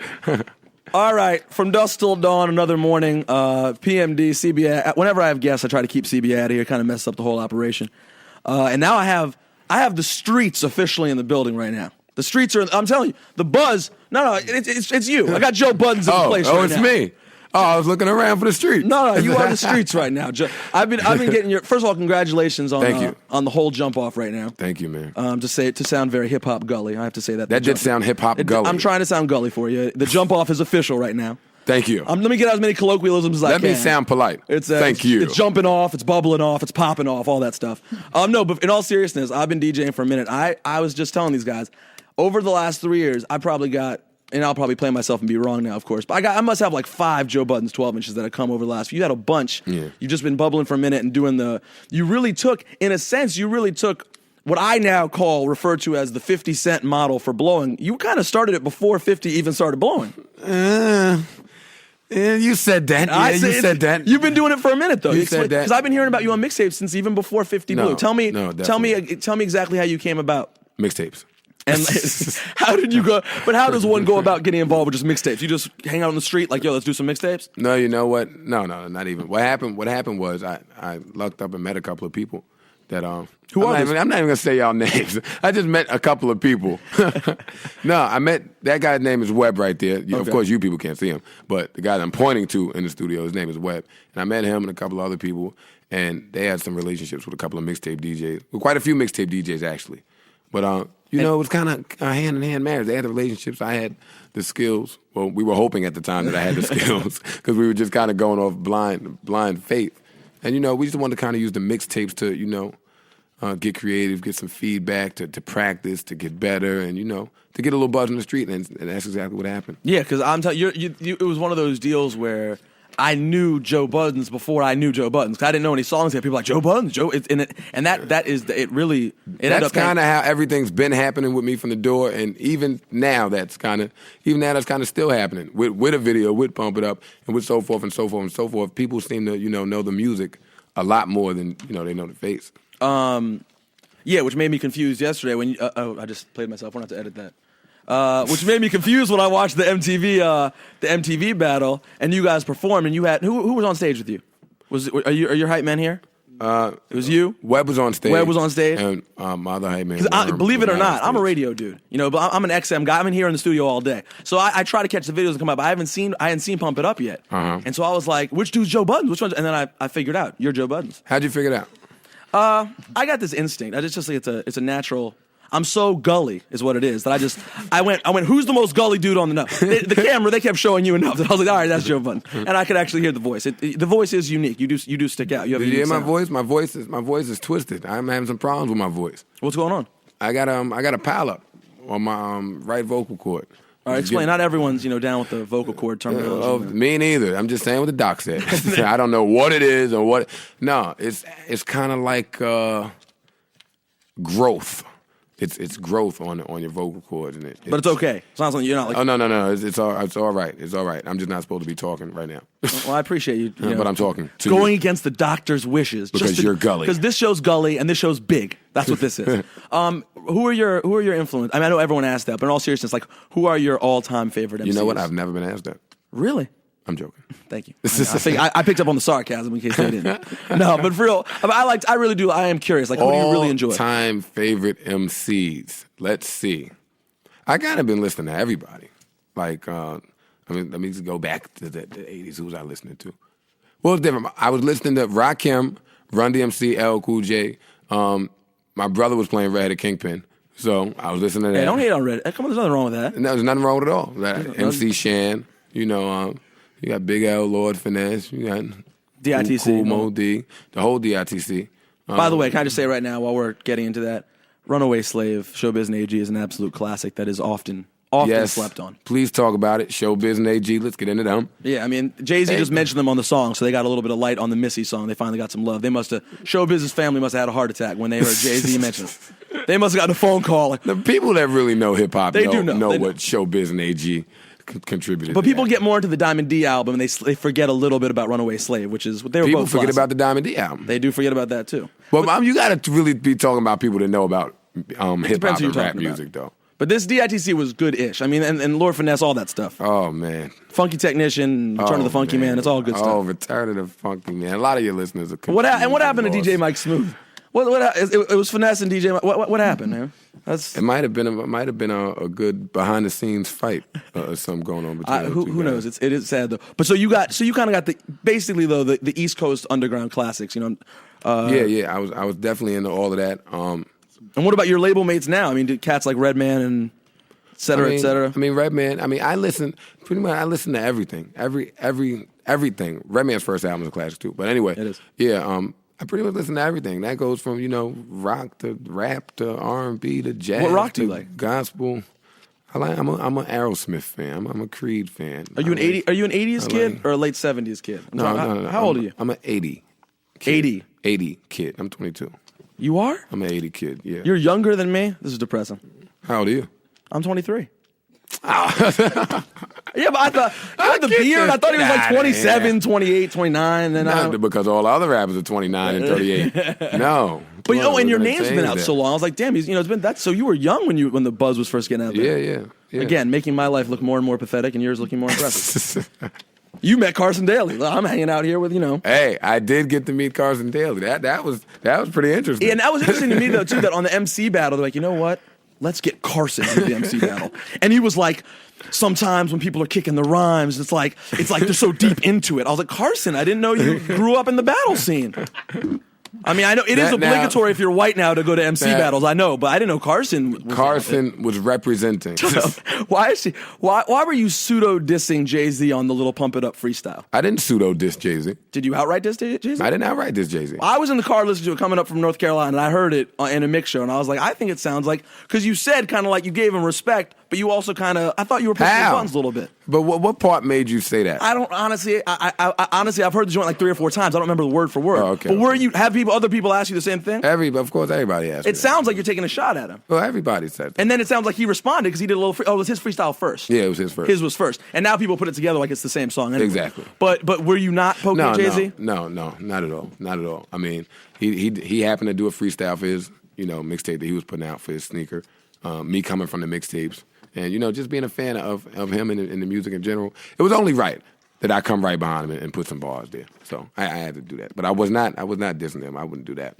All right, from dusk till dawn, another morning. PMD, CBA. Whenever I have guests, I try to keep CBA out of here. Kind of mess up the whole operation. And now I have the streets officially in the building right now. The streets are. I'm telling you, the buzz. No, it's you. I got Joe Budden's in the place. right It's now. me. Oh, I was looking around for the street. No, you are the streets right now. I've been getting your. First of all, congratulations on Thank you. on the whole jump off right now. Thank you, man. To sound very hip hop gully, I have to say that. That did sound hip hop gully. I'm trying to sound gully for you. The jump off is official right now. Thank you. Let me get out as many colloquialisms as I Let can. me sound polite. Thank you. It's jumping off, it's bubbling off, it's popping off, all that stuff. No, but in all seriousness, I've been DJing for a minute. I was just telling these guys, over the last 3 years, I probably got, and I'll probably play myself and be wrong now, of course, but I must have like 5 Joe Buddens 12 inches that have come over the last few. You had a bunch. Yeah. You've just been bubbling for a minute and doing in a sense, you really took what I now refer to as the 50 Cent model for blowing. You kind of started it before 50 even started blowing. Yeah, you said that. Yeah, you said that. You've been doing it for a minute, though. You said that. Because I've been hearing about you on mixtapes since even before 50 No, Blue. Tell me exactly how you came about. Mixtapes. And how did you go? But how does one go about getting involved with just mixtapes? You just hang out on the street like, yo, let's do some mixtapes? No, you know what? No, not even. What happened was I lucked up and met a couple of people that Who are these? I'm not even gonna say y'all names. I just met a couple of people. No, I met that guy's name is Webb right there. Of Okay. course, you people can't see him, but the guy that I'm pointing to in the studio, his name is Webb, and I met him and a couple of other people, and they had some relationships with a couple of mixtape DJs, with quite a few mixtape DJs actually. But it was kind of hand in hand marriage. They had the relationships. I had the skills. Well, we were hoping at the time that I had the skills because we were just kind of going off blind faith. And we just wanted to kind of use the mixtapes to get creative, get some feedback to practice, to get better, and to get a little buzz in the street, and that's exactly what happened. Yeah, because I'm telling you, it was one of those deals where I knew Joe Budden's before I knew Joe Budden's. 'Cause I didn't know any songs yet. People were like Joe Budden's, That's kind of how everything's been happening with me from the door, and even now that's kind of still happening with a video, with Pump It Up, and with so forth and so forth and so forth. People seem to know the music a lot more than they know the face. Yeah, which made me confused yesterday when I just played myself. We're not to edit that. Which made me confused when I watched the MTV battle and you guys performed, and you had who was on stage with you? Are your hype men here? It was you. Webb was on stage. And my other hype man. Believe it or not, I'm a radio dude. But I'm an XM guy. I'm in here in the studio all day, so I try to catch the videos that come up. I hadn't seen Pump It Up yet, and so I was like, which dude's Joe Budden? Which one? And then I figured out you're Joe Budden's. How'd you figure it out? I got this instinct. I just think it's a natural. I'm so gully, is what it is. That I went. Who's the most gully dude on the note? The camera, they kept showing you enough that I was like, all right, that's Joe Budden, and I could actually hear the voice. The voice is unique. You do stick out. You have. Did you hear my voice? My voice is twisted. I'm having some problems with my voice. What's going on? I got a pile up on my right vocal cord. All right, explain. Not everyone's down with the vocal cord terminology. Me neither. I'm just saying what the doc said. I don't know what it is or what. No, it's kind of like growth. It's growth on your vocal cords, but it's okay. Sounds like you're not like. Oh no, it's all right. It's all right. I'm just not supposed to be talking right now. Well, I appreciate you. But I'm talking to going you. Against the doctor's wishes because you're gully. Because this show's gully and this show's big. That's what this is. Who are your influence? I know everyone asked that, but in all seriousness, like who are your all-time favorite MCs? You know what? I've never been asked that. Really? I'm joking. Thank you. I picked up on the sarcasm in case they didn't. No, but for real, I really do. I am curious. Like, who do you really enjoy? All-time favorite MCs. Let's see. I kind of been listening to everybody. Like, let me just go back to the 80s. Who was I listening to? Well, it's different. I was listening to Rakim, Run DMC, LL Cool J. My brother was playing Red Headed Kingpin, so I was listening to that. Hey, don't hate on Red. Come on, there's nothing wrong with that. No, there's nothing wrong with it at all. MC Shan, you got Big L, Lord Finesse, you got DITC, Cool Mo D, the whole DITC. By the way, can I just say right now while we're getting into that, Runaway Slave, Showbiz and AG is an absolute classic that is often slept on. Please talk about it. Showbiz and AG, let's get into them. Yeah, I mean, Jay-Z just mentioned them on the song, so they got a little bit of light on the Missy song. They finally got some love. Showbiz's family must have had a heart attack when they heard Jay-Z mention it. They must have gotten a phone call. The people that really know hip-hop know what Showbiz and AG contributed. But people get more into the Diamond D album, and they forget a little bit about Runaway Slave, which is what they were people both forget classic. about the Diamond D album. They do forget about that, too. Well, you got to really be talking about people that know about hip-hop and rap music, though. But this DITC was good-ish. I mean, and Lord Finesse, all that stuff. Oh, man. Funky Technician, Return of the Funky Man, it's all good stuff. Oh, Return of the Funky Man. A lot of your listeners are What happened to DJ Mike Smooth? It was Finesse and DJ Mike. What happened, man? It might have been a good behind-the-scenes fight or something going on between who knows? It is sad, though. But so you kind of got the East Coast underground classics, Yeah. I was definitely into all of that. And what about your label mates now? I mean, did cats like Redman and et cetera, et cetera? I mean, Redman. I mean, I listen to everything, everything. Redman's first album is a classic too. But anyway, it is. Yeah. I pretty much listen to everything. That goes from rock to rap to R&B to jazz. What rock do you like? Gospel. I'm an Aerosmith fan. I'm a Creed fan. Are you an 80s kid or a late 70s kid? No. How old are you? I'm an 80. Kid. 80 kid. I'm 22. You are? I'm an 80 kid, yeah. You're younger than me? This is depressing. How old are you? I'm 23. Yeah, but I thought you had the beard. I thought he was like 27, 28, 29. And because all the other rappers are 29 and 38. No. But and your name's been out so long. I was like, damn, it's been that. So you were young when the buzz was first getting out there. Yeah. Again, making my life look more and more pathetic, and yours looking more impressive. You met Carson Daly. I'm hanging out here with Hey, I did get to meet Carson Daly. That was pretty interesting. Yeah, and that was interesting to me though too. That on the MC battle, they're like, you know what? Let's get Carson in the MC battle. And he was like, sometimes when people are kicking the rhymes, it's like they're so deep into it. I was like, Carson, I didn't know you grew up in the battle scene. I mean, I know it is obligatory if you're white now to go to MC battles. I know, but I didn't know Carson was representing. Why were you pseudo dissing Jay-Z on the little Pump It Up freestyle? I didn't pseudo diss Jay-Z. Did you outright diss Jay-Z? I didn't outright diss Jay-Z. I was in the car listening to it coming up from North Carolina, and I heard it in a mix show, and I was like, I think it sounds like, because you said kind of like you gave him respect, but you also kind of, I thought you were pushing the buttons a little bit. But what part made you say that? I don't honestly. I honestly, I've heard the joint like 3 or 4 times. I don't remember the word for word. Oh, okay. But other people ask you the same thing? Of course, everybody asked. It sounds like you're taking a shot at him. Well, everybody said that. And then it sounds like he responded because he did a little. It was his freestyle first. Yeah, it was his first. His was first, and now people put it together like it's the same song. Anyway. Exactly. But were you not poking Jay-Z? No, not at all. Not at all. I mean, he happened to do a freestyle for his mixtape that he was putting out for his sneaker. Me coming from the mixtapes. And, just being a fan of him and the music in general, it was only right that I come right behind him and put some bars there. So I had to do that. But I was not dissing him. I wouldn't do that.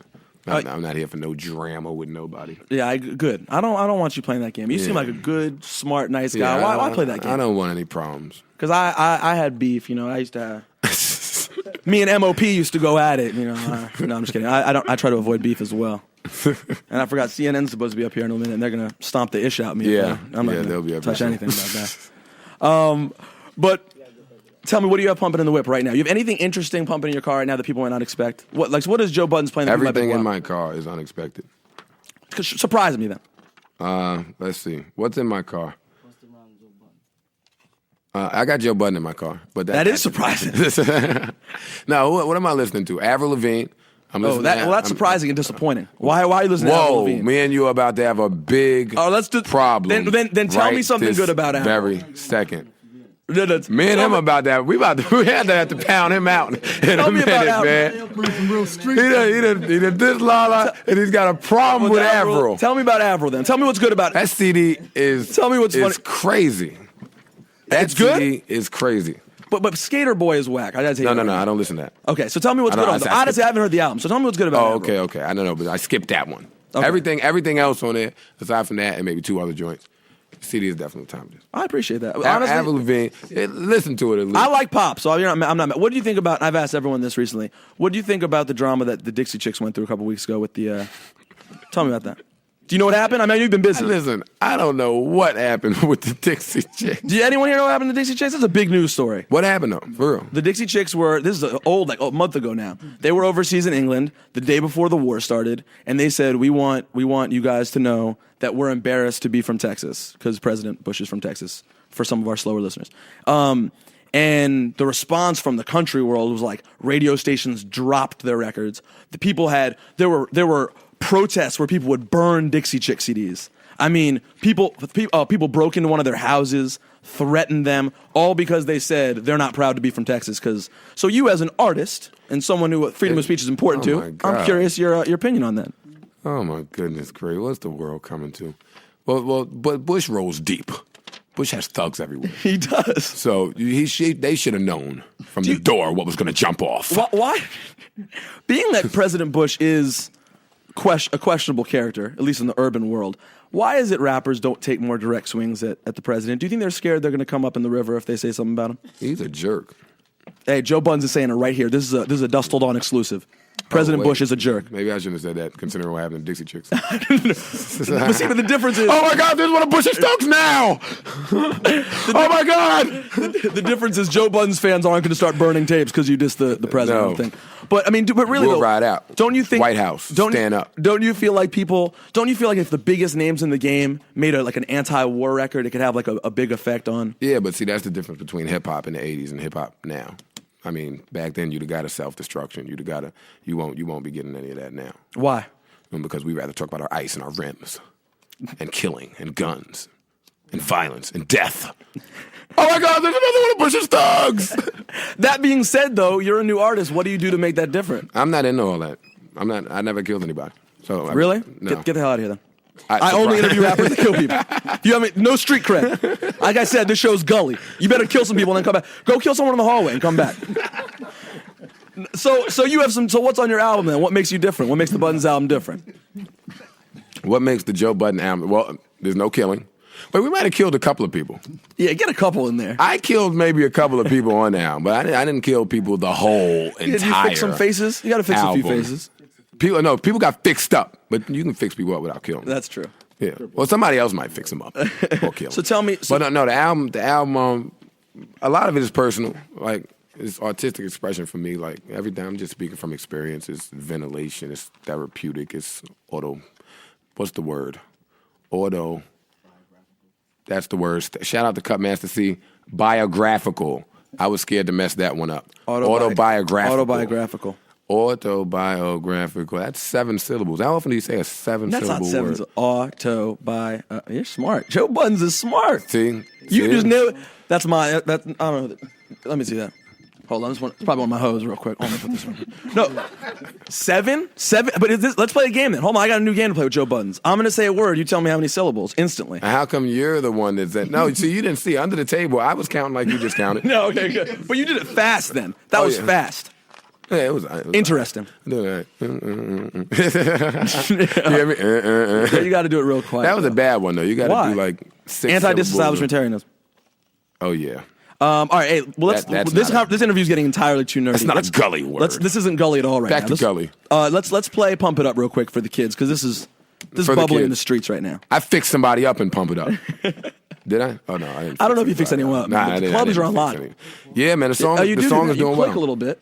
I'm not here for no drama with nobody. Yeah, good. I don't want you playing that game. You seem like a good, smart, nice guy. Why play that game? I don't want any problems. Because I had beef. I used to me and MOP used to go at it. No, I'm just kidding. I try to avoid beef as well. And I forgot CNN's supposed to be up here in a minute, and they're gonna stomp the ish out of me. Yeah, I'm not they'll be gonna up touch here. anything about that. But tell me, what do you have pumping in the whip right now? You have anything interesting pumping in your car right now that people might not expect? What is Joe Budden's playing? Everything in my car is unexpected. Surprise me then. Let's see. What's in my car? I got Joe Budden in my car, but that is surprising. No, what am I listening to? Avril Lavigne. That's surprising and disappointing. Why are you listening to Avril Lavigne? Me and you are about to have a big problem. Then tell me something good about Avril. Very second. Me and him about that. We had to have to pound him out in a minute, man. He did this Lala, and he's got a problem with Avril. Tell me about Avril then. Tell me what's good about it. That CD is. Tell me what's funny. Crazy. It's good? CD is crazy. But Skater Boy is whack. I gotta tell you. No, I don't listen to that. Okay, so tell me what's good on it. Honestly, I haven't heard the album, so tell me what's good about it. Okay. I don't know, but I skipped that one. Okay. Everything else on there, aside from that, and maybe 2 other joints, the CD is definitely time to. I appreciate that. Honestly, Avril Lavigne, listen to it at least. I like pop, so I'm not. What do you think about? I've asked everyone this recently. What do you think about the drama that the Dixie Chicks went through a couple weeks ago with the? Tell me about that. Do you know what happened? I mean, you've been busy. Listen, I don't know what happened with the Dixie Chicks. Did anyone here know what happened to the Dixie Chicks? It's a big news story. What happened though? For real? The Dixie Chicks were, this is old, like a month ago now. They were overseas in England the day before the war started, and they said, we want you guys to know that we're embarrassed to be from Texas, because President Bush is from Texas, for some of our slower listeners. And the response from the country world was like, radio stations dropped their records. There were protests where people would burn Dixie Chick CDs. I mean, people broke into one of their houses, threatened them, all because they said they're not proud to be from Texas. So you as an artist and someone who freedom of speech is important to, I'm curious your opinion on that. Oh my goodness, great! What's the world coming to? Well, but Bush rolls deep. Bush has thugs everywhere. He does. So they should have known from the door what was going to jump off. Why? Being that President Bush is a questionable character, at least in the urban world, why is it rappers don't take more direct swings at the president? Do you think they're scared they're going to come up in the river if they say something about him? He's a jerk. Hey, Joe Budden is saying it right here. This is a Dust Till Dawn exclusive. President Bush is a jerk. Maybe I shouldn't have said that, considering what happened to Dixie Chicks. But the difference is... Oh my God, this is one of Bush's thugs now! Oh my God! The difference is Joe Budden's fans aren't going to start burning tapes because you dissed the president thing. But I mean, but really, we'll ride out. Don't you think White House? Stand up. Don't you feel like if the biggest names in the game made an anti-war record, it could have like a big effect on? Yeah, but see, that's the difference between hip hop in the '80s and hip hop now. I mean, back then you'd have got a self-destruction. You won't be getting any of that now. Why? Because we rather talk about our ice and our rims, and killing and guns, and violence and death. Oh my God, there's another one of Bush's thugs. That being said, though, you're a new artist. What do you do to make that different? I'm not into all that. I never killed anybody. So really? No. Get the hell out of here then. I only interview rappers that kill people. You have no street cred. Like I said, this show's gully. You better kill some people and then come back. Go kill someone in the hallway and come back. So you have some. So what's on your album then? What makes you different? What makes the Buttons album different? What makes the Joe Budden album? Well, there's no killing. But we might have killed a couple of people. Yeah, get a couple in there. I killed maybe a couple of people on the album, but I didn't kill people the whole entire. Did you fix some faces? You got to fix album. a few faces. People got fixed up, but you can fix people up without killing them. That's true. Yeah. Well, somebody else might fix them up or kill them. So tell me. But no, the album, a lot of it is personal. Like, it's artistic expression for me. Like, every time I'm just speaking from experience. It's ventilation. It's therapeutic. It's what's the word? That's the word. Shout out to Cutmaster C. Biographical. I was scared to mess that one up. Autobiographical. Autobiographical. That's 7 syllables. How often do you say a 7-syllable word? You're smart. Joe Budden is smart. See? You just knew it. That's I don't know. Let me see that. Hold on. It's probably one of my hoes real quick. Let me put this one. No. 7? But let's play a game then. Hold on. I got a new game to play with Joe Buddens. I'm going to say a word. You tell me how many syllables instantly. And how come you're the one that said, no, see, you didn't see. Under the table, I was counting like you just counted. No, okay, good. But you did it fast then. That was fast. Yeah, it was interesting. You hear me? Yeah, you got to do it real quiet. That was a bad one though. You got to do like 6 anti-disestablishmentarianism. Oh yeah. All right. Hey, well, this interview is getting entirely too nerdy. That's not a gully word. This isn't gully at all right now. Back to gully. Let's play Pump It Up real quick for the kids because this is bubbling in the streets right now. I fixed somebody up and Pump It Up. Did I? Oh no, I didn't. I don't know if you fixed anyone up. Nah, the clubs are online. Yeah, man. The song is doing well. You click a little bit.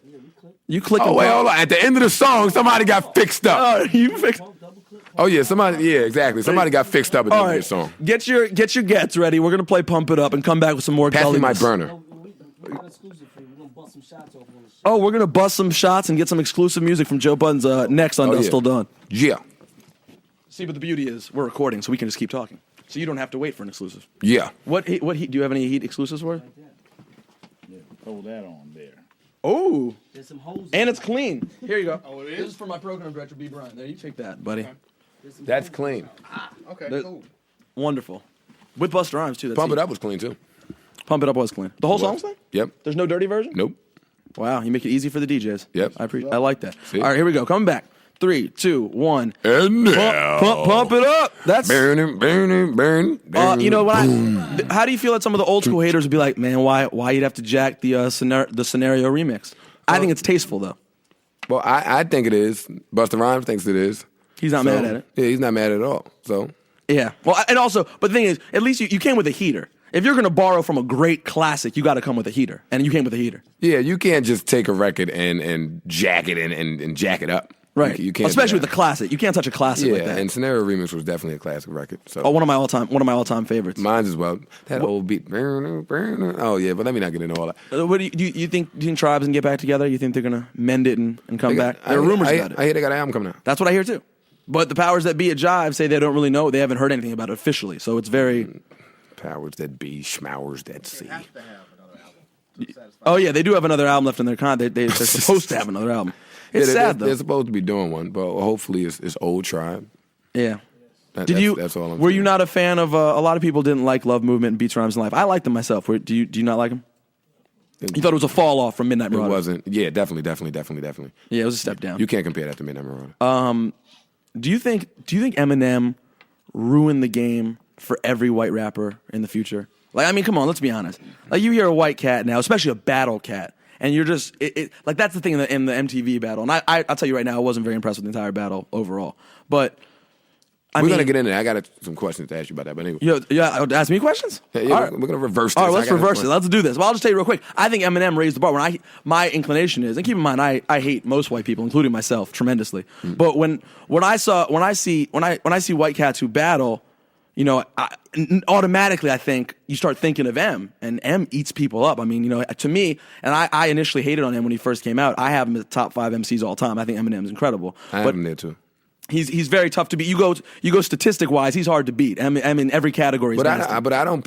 You click. Oh wait, hold on. At the end of the song, somebody got fixed up. Oh, you fixed. Oh yeah, somebody. Yeah, exactly. Somebody got fixed up at the end of the song. Get your gets ready. We're gonna play Pump It Up and come back with some more. Pass me my burner. Oh, we're gonna bust some shots and get some exclusive music from Joe Budden's next on Dust Till Dawn. Yeah. See, but the beauty is we're recording, so we can just keep talking. So you don't have to wait for an exclusive. Yeah. What heat? Do you have any heat exclusives for? Yeah, throw that on there. Oh. There's some holes. And it's clean. Here you go. Oh, it is? This is for my program director, B. Bryant. There, you take that, buddy. Okay. That's clean. Okay, cool. Wonderful. With Busta Rhymes, too. Pump It Up was clean, too. Pump It Up was clean. The whole song's clean? Yep. There's no dirty version? Nope. Wow, you make it easy for the DJs. Yep. I like that. See? All right, here we go. Coming back. 3, 2, 1. And now. Pump it up. That's burn. you know what? How do you feel that some of the old school haters would be like, man, why you'd have to jack the scenario remix? I think it's tasteful though. Well, I think it is. Busta Rhymes thinks it is. He's not mad at it. Yeah, he's not mad at all. So yeah. Well, and also, but the thing is, at least you came with a heater. If you're gonna borrow from a great classic, you got to come with a heater, and you came with a heater. Yeah, you can't just take a record and jack it and jack it up. Right. You can't, especially with the classic. You can't touch a classic like that. And Scenario Remix was definitely a classic record. So one of my all time favorites. Mine as well. That old beat. Oh yeah, but let me not get into all that. What do you think Tribes can get back together? You think they're gonna mend it and come back? There are rumors about it. I hear they got an album coming out. That's what I hear too. But the powers that be at Jive say they don't really know. They haven't heard anything about it officially. So it's very powers that be, schmowers that see. Oh yeah, they do have another album left in their con. They're supposed to have another album. It's sad though. They're supposed to be doing one, but hopefully it's Old Tribe. Yeah. That's all I'm were saying. you not a fan of? A lot of people didn't like Love Movement and Beats, Rhymes, and Life. I liked them myself. Do you not like them? You thought it was a fall off from Midnight Marauder? It wasn't. Yeah, definitely. Yeah, it was a step down. You can't compare that to Midnight Marauder. Do you think Eminem ruined the game for every white rapper in the future? Like, I mean, come on, let's be honest. Like, you hear a white cat now, especially a battle cat, and you're just like that's the thing in the MTV battle. And I'll tell you right now, I wasn't very impressed with the entire battle overall. But we're gonna get into that. I got some questions to ask you about that. But anyway, ask me questions. Yeah, all right. We're gonna reverse this. All right, let's reverse it. Let's do this. Well, I'll just tell you real quick. I think Eminem raised the bar. My inclination is, and keep in mind, I hate most white people, including myself, tremendously. But when I see white cats who battle, you know, automatically I think you start thinking of M, and M eats people up. I mean, you know, to me, and I initially hated on him when he first came out. I have him as the top 5 MCs all time. I think Eminem's incredible. I have him there too. He's very tough to beat. You go statistic wise, he's hard to beat. M in every category. But I don't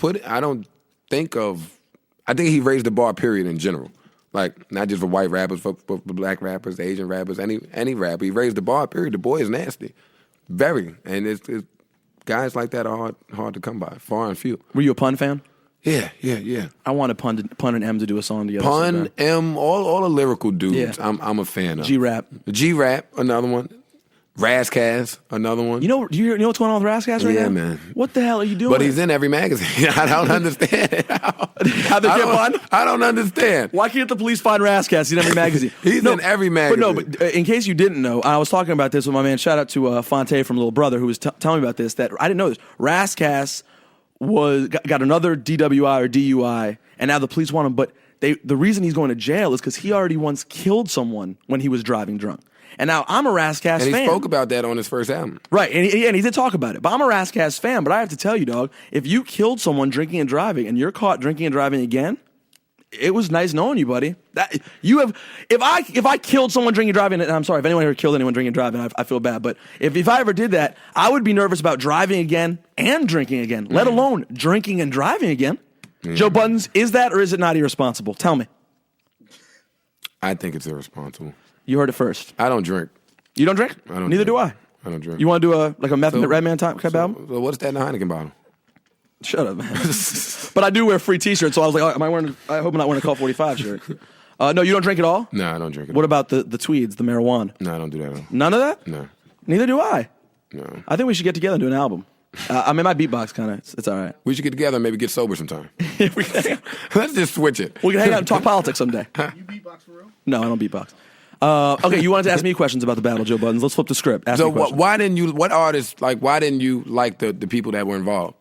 think he raised the bar. Period in general. Like, not just for white rappers, for black rappers, Asian rappers, any rapper. He raised the bar. Period. The boy is nasty, very, and it's guys like that are hard to come by, far and few. Were you a Pun fan? Yeah. I wanted Pun and M to do a song together. Pun, M, all the lyrical dudes. Yeah. I'm a fan of. G-Rap, another one. Razzcast, another one. You know what's going on with Razzcast right now? Yeah, man. What the hell are you doing? But he's in every magazine. I don't understand. How they can't find him? I don't understand. Why can't the police find Razzcast in every magazine? He's in every magazine. But in case you didn't know, I was talking about this with my man. Shout out to Fonte from Little Brother, who was telling me about this. That I didn't know this. Razzcast got another DWI or DUI, and now the police want him. But the reason he's going to jail is because he already once killed someone when he was driving drunk. And now I'm a Razzcast fan. And he spoke about that on his first album. Right, and he did talk about it. But I'm a Razzcast fan, but I have to tell you, dog, if you killed someone drinking and driving and you're caught drinking and driving again, it was nice knowing you, buddy. If I killed someone drinking and driving, and I'm sorry, if anyone ever killed anyone drinking and driving, I feel bad. But if I ever did that, I would be nervous about driving again and drinking again, let alone drinking and driving again. Joe Buttons, is that or is it not irresponsible? Tell me. I think it's irresponsible. You heard it first. I don't drink. You don't drink? I don't Neither drink. do I. I don't drink. You want to do a Meth and Redman type album? So what's that in the Heineken bottle? Shut up, man. But I do wear free T-shirts, so I was like, I hope I'm not wearing a Call 45 shirt. No, you don't drink at all? No, I don't drink at all. What about the tweeds, the marijuana? No, I don't do that at all. None of that? No. Neither do I. No. I think we should get together and do an album. I mean, my beatbox kind of, it's all right. We should get together and maybe get sober sometime. We can Let's just switch it. hang out and talk politics someday. You beatbox for real? No, I don't beatbox. Okay, you wanted to ask me questions about the battle, Joe Buttons. Let's flip the script. Ask So me questions. why didn't you? What artists why didn't you like the people that were involved?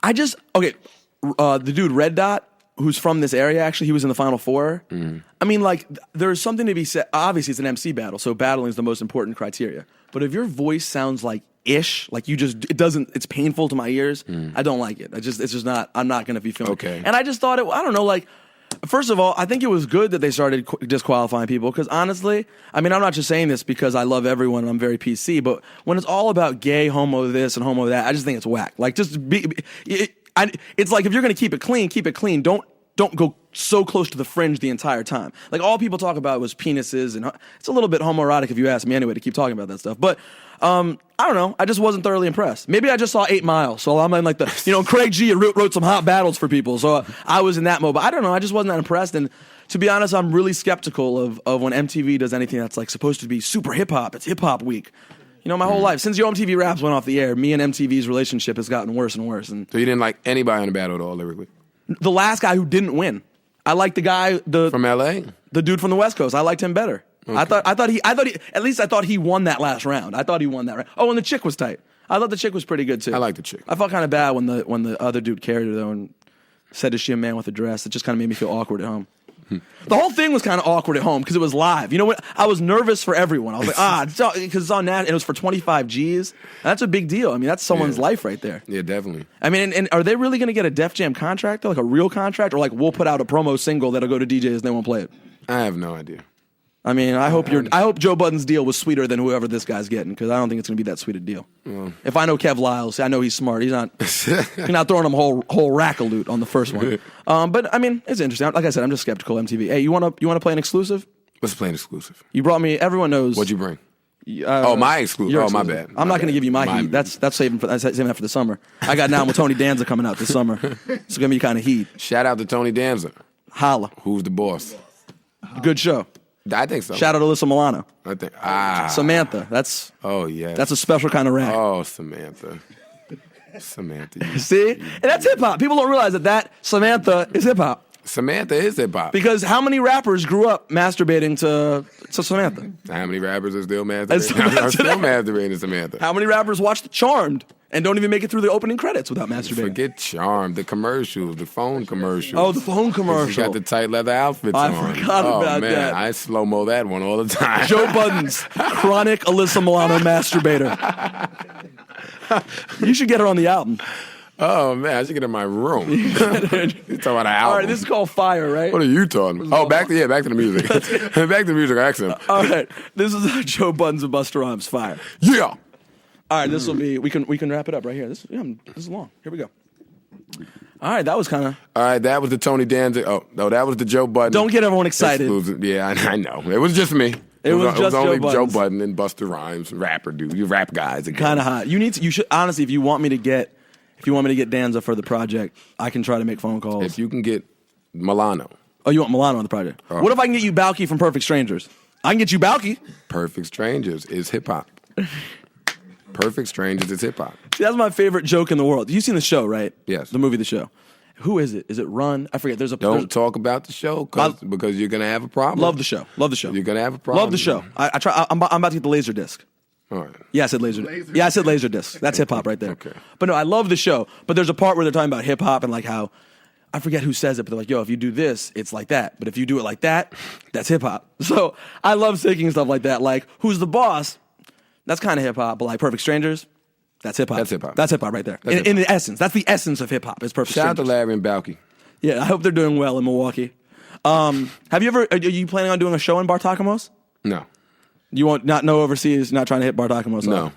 The dude Red Dot, who's from this area, actually, he was in the Final Four. I mean, like, there's something to be said. Obviously, it's an MC battle, so battling is the most important criteria. But if your voice sounds like ish, like it's painful to my ears, I don't like it. It's just not, I'm not going to be feeling it. Okay. And I just thought I don't know, like, first of all, I think it was good that they started disqualifying people because honestly, I mean, I'm not just saying this because I love everyone and I'm very PC, but when it's all about gay, homo this and homo that, I just think it's whack. Like, just it's like if you're going to keep it clean. Don't go so close to the fringe the entire time. Like, all people talk about was penises, and it's a little bit homoerotic if you ask me anyway to keep talking about that stuff. But I don't know. I just wasn't thoroughly impressed. Maybe I just saw 8 Mile, so I'm in like Craig G wrote some hot battles for people, so I was in that mode. But I don't know. I just wasn't that impressed. And to be honest, I'm really skeptical of when MTV does anything that's like supposed to be super hip hop. It's hip hop week. My whole life since Yo MTV Raps went off the air, me and MTV's relationship has gotten worse and worse. And So you didn't like anybody in the battle at all, lyrically? the last guy who didn't win, I liked the guy From LA? the dude from the West Coast. I liked him better. Okay. I thought he won that last round. I thought he won that round. Oh, and the chick was tight. I thought the chick was pretty good too. I like the chick. I felt kind of bad when the other dude carried her though and said, "Is she a man with a dress?" It just kind of made me feel awkward at home. The whole thing was kind of awkward at home because it was live. You know what? I was nervous for everyone. I was like, because it's on that, and it was for 25 G's. That's a big deal. I mean, that's someone's life right there. Yeah, definitely. I mean, and are they really going to get a Def Jam contract, like a real contract, or like we'll put out a promo single that'll go to DJs and they won't play it? I have no idea. I mean, I hope Joe Budden's deal was sweeter than whoever this guy's getting, because I don't think it's going to be that sweet a deal. If I know Kev Lyles, I know he's smart. He's not throwing him a whole rack of loot on the first one. But I mean, it's interesting. Like I said, I'm just skeptical. MTV. Hey, you want to play an exclusive? Let's play an exclusive. You brought me. Everyone knows. What'd you bring? My my exclusive. your Oh, my exclusive. bad. I'm My not going to bad. give you my heat. That's saving that for the summer. I got Now with Tony Danza coming out this summer. It's going to be kind of heat. Shout out to Tony Danza. Holla. Who's the boss? Good show. I think so. Shout out to Alyssa Milano. I think. Samantha. That's yeah. a special kind of rack. Oh, Samantha. Samantha. See? And that's hip hop. People don't realize that Samantha is hip hop. Samantha is hip hop. Because how many rappers grew up masturbating to Samantha? How many rappers are still Still masturbating to Samantha? How many rappers watched Charmed and don't even make it through the opening credits without masturbating? Forget Charm, the commercials, the phone commercials. Oh, the phone You commercial. got the tight leather outfits I on. forgot oh, about man, that. I slow-mo that one all the time. Joe Budden's chronic Alyssa Milano masturbator. You should get her on the album. Oh, man, I should get in my room. You're talking about an album. All right, this is called Fire, right? What are you talking about? Oh, back to the music. Back to the music accent. All right, this is Joe Budden's and Busta Rhymes Fire. Yeah. All right, this will be. We can wrap it up right here. This is long. Here we go. All right, that was kind of. All right, that was the Tony Danza. Oh, no, that was the Joe Budden. Don't get everyone excited. Exclusive. Yeah, I know. It was just me. It was just only Joe Joe Budden's. Budden and Busta Rhymes, rapper dude. You rap guys again. Kind of hot. You should honestly, if you want me to get Danza for the project, I can try to make phone calls. If you can get Milano. Oh, you want Milano on the project? Oh. What if I can get you Balky from Perfect Strangers? I can get you Balky. Perfect Strangers is hip hop. Perfect Strangers is hip hop. See, that's my favorite joke in the world. You've seen the show, right? Yes. The movie, The Show. Who is it? Is it Run? I forget. Don't talk about the show because you're gonna have a problem. Love the show. Love the show. You're gonna have a problem. Love the show. I'm about to get the laser disc. All right. Yeah, I said laser. Yeah, I said laser disc. That's hip hop right there. Okay. But no, I love the show. But there's a part where they're talking about hip hop and like how I forget who says it, but they're like, yo, if you do this, it's like that. But if you do it like that, that's hip hop. So I love taking stuff like that. Like, Who's the Boss? That's kind of hip hop. But like Perfect Strangers, that's hip hop. That's hip hop. That's hip hop right there. In the essence, that's the essence of hip hop. It's Perfect Shout out Strangers. to Larry and Balky. Yeah, I hope they're doing well in Milwaukee. Have you ever? Are you planning on doing a show in No. Bartakamos? You won't no overseas, not trying to hit Bartakamos. No.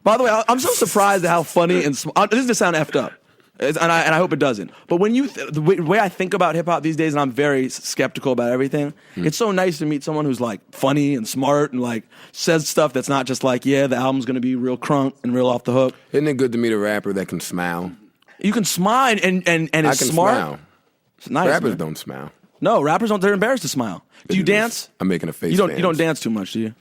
By the way, I'm so surprised at how funny and this is going to sound effed up, and I hope it doesn't. But when the way I think about hip hop these days, and I'm very skeptical about everything, it's so nice to meet someone who's like funny and smart and like says stuff that's not just like, yeah, the album's going to be real crunk and real off the hook. Isn't it good to meet a rapper that can smile? You can smile and I it's can smart. smile. It's nice. Rappers Man. don't smile. No, rappers don't. They're embarrassed to smile. Do you dance? I'm making a face. You don't dance too much, do you?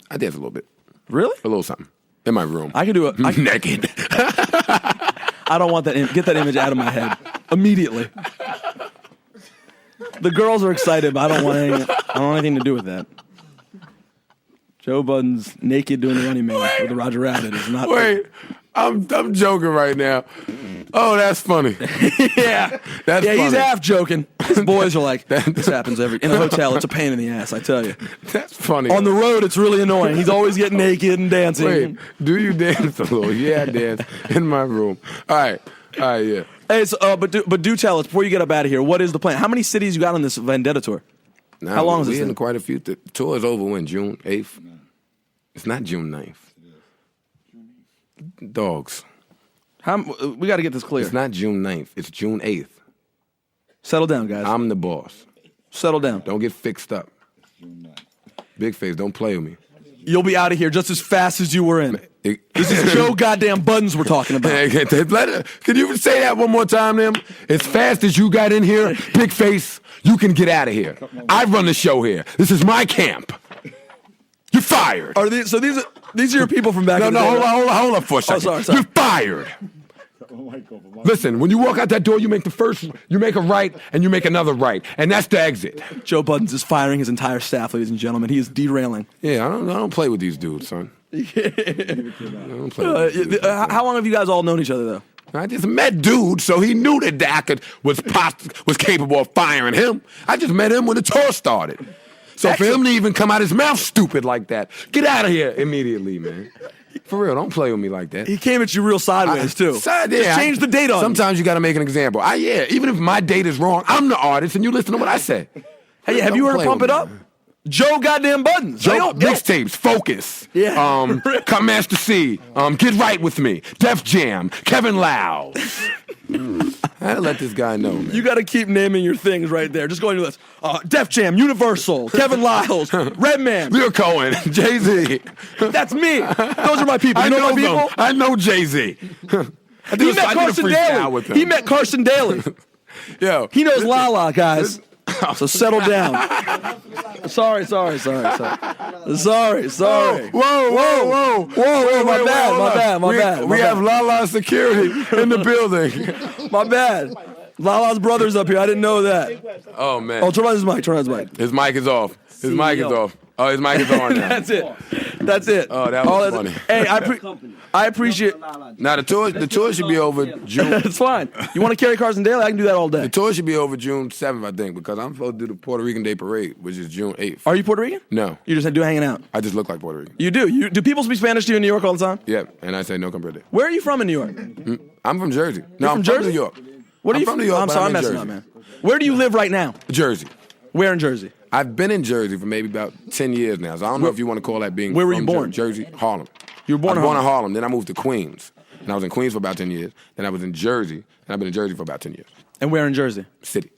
I dance a little bit. Really? A little something. In my room. I can do it. Naked. I don't want that. Get that image out of my head immediately. The girls are excited, but I don't want anything to do with that. Joe Budden's naked doing the Running Man with the Roger Rabbit is not. Wait, I'm joking right now. Oh, that's funny. Yeah, That's yeah. He's funny. half joking. His boys are like, this happens in the hotel. It's a pain in the ass, I tell you. That's funny. On the road, it's really annoying. He's always getting naked and dancing. Wait, do you dance a little? Yeah, I dance in my room. All right, yeah. Hey, so, but do tell us before you get up out of here. What is the plan? How many cities you got on this Vendetta tour? Now, How long is this We in thing? quite a few. The tour is over when? June 8th? It's not June 9th. Dogs. We got to get this clear. It's not June 9th. It's June 8th. Settle down, guys. I'm the boss. Settle down. Don't get fixed up. Big face, don't play with me. You'll be out of here just as fast as you were in. This is Joe goddamn Buddens we're talking about. Can you say that one more time, them? As fast as you got in here, big face, you can get out of here. I run the show here. This is my camp. You're fired. These are your people from back in the day? Hold on for a second. sorry. You're fired. Listen, when you walk out that door, you make a right, and you make another right, and that's the exit. Joe Buddens is firing his entire staff, ladies and gentlemen. He is derailing. Yeah, I don't play with these dudes, son. I don't play with these dudes. How long have you guys all known each other, though? I just met dude, so he knew that Dak was capable of firing him. I just met him when the tour started. So for him to even come out his mouth stupid like that, get out of here immediately, man. For real, don't play with me like that. He came at you real sideways, too. Just change the date on Sometimes you got to make an example. Even if my date is wrong, I'm the artist, and you listen to what I say. Hey, have you heard of Pump It Up? Joe goddamn Buddens. Joe, mixtapes, Focus. Yeah. Come Master C. Get Right With Me. Def Jam. Kevin Lau. I had to let this guy know, man. You got to keep naming your things right there. Just go on your list. Def Jam, Universal, Kevin Lyles, Redman. Lil Cohen, Jay-Z. That's me. Those are my people. You know my people? I know Jay-Z. He met Carson Daly. He met Carson Daly. Yo, He knows Lala, guys. So settle down. Sorry. Sorry. Whoa. My bad. We have Lala security in the building. My bad. Lala's brother's up here. I didn't know that. Oh, man. Oh, turn on his mic. His mic is off. His mic is off. Oh, his mic is on now. That's it. Oh, that was funny. Hey, I appreciate. Now, the tour should be over June. It's fine. You want to carry Carson Daly? I can do that all day. The tour should be over June 7th, I think, because I'm supposed to do the Puerto Rican Day Parade, which is June 8th. Are you Puerto Rican? No. You just do hanging out. I just look like Puerto Rican. You do. Do people speak Spanish to you in New York all the time? Yeah, and I say no comprende. Where are you from in New York? I'm from Jersey. No, from I'm Jersey? from New York. What are you from New York? I'm but sorry, I'm in messing Jersey. up, man. Where do you live right now? Jersey. Where in Jersey? I've been in Jersey for maybe about 10 years now, so I don't know if you want to call that being Where were you from born? Jersey, Harlem. You were born I in was born in Harlem, then I moved to Queens. And I was in Queens for about 10 years. Then I was in Jersey, and I've been in Jersey for about 10 years. And where in Jersey? City.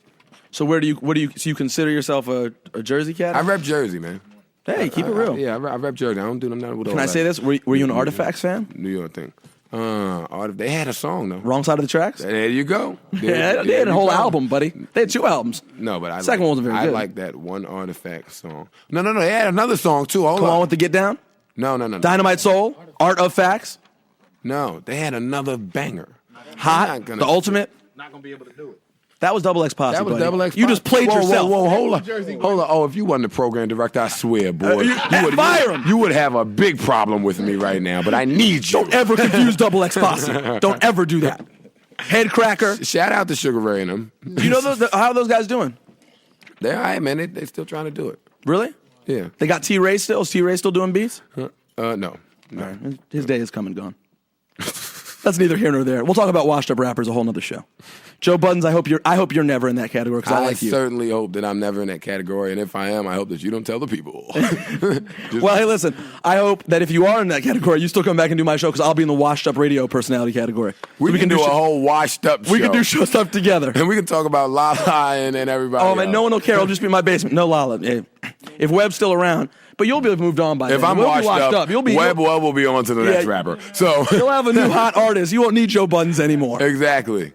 So so you consider yourself a Jersey cat? I rep Jersey, man. Hey, keep it real. Yeah, I rep Jersey. I don't do nothing with all Can I that say this? Were you an Artifacts fan? New York thing. They had a song, though. Wrong side of the tracks? There you go. Yeah, they had a whole album, buddy. They had 2 albums. No, but Second one wasn't very good. I like that one Artifact song. No. They had another song, too. Hold Come on on with the Get Down? No. Dynamite Soul, Art of Facts, No, they had another banger. Hot, the ultimate. Not gonna be able to do it. That was Double X Posse. That was buddy. Double X. You just played whoa, yourself. Whoa, hold on. Oh, if you wasn't the program director, I swear, boy, fire him. You would have a big problem with me right now. But I need you. Don't ever confuse Double X Posse. Don't ever do that. Head cracker. Shout out to Sugar Ray and them. You know how are those guys doing? They're all right, man. They still trying to do it. Really? Yeah. They got T-Ray still? Is T-Ray still doing beats? No. Right. His day is come and gone. That's neither here nor there. We'll talk about washed up rappers a whole nother show. Joe Buddens, I hope you're never in that category because I like you. certainly hope that I'm never in that category, and if I am, I hope that you don't tell the people. Well, hey, listen, I hope that if you are in that category, you still come back and do my show because I'll be in the washed up radio personality category. We can do a whole washed up show. We can do show stuff together. And we can talk about Lala and everybody Oh, man, else. no one will care. It'll just be in my basement. No Lala. If Webb's still around, but you'll be moved on by then. If I'm We'll be washed up, Webb will be on to the next rapper. So you'll have a new hot artist. You won't need Joe Buddens anymore. Exactly.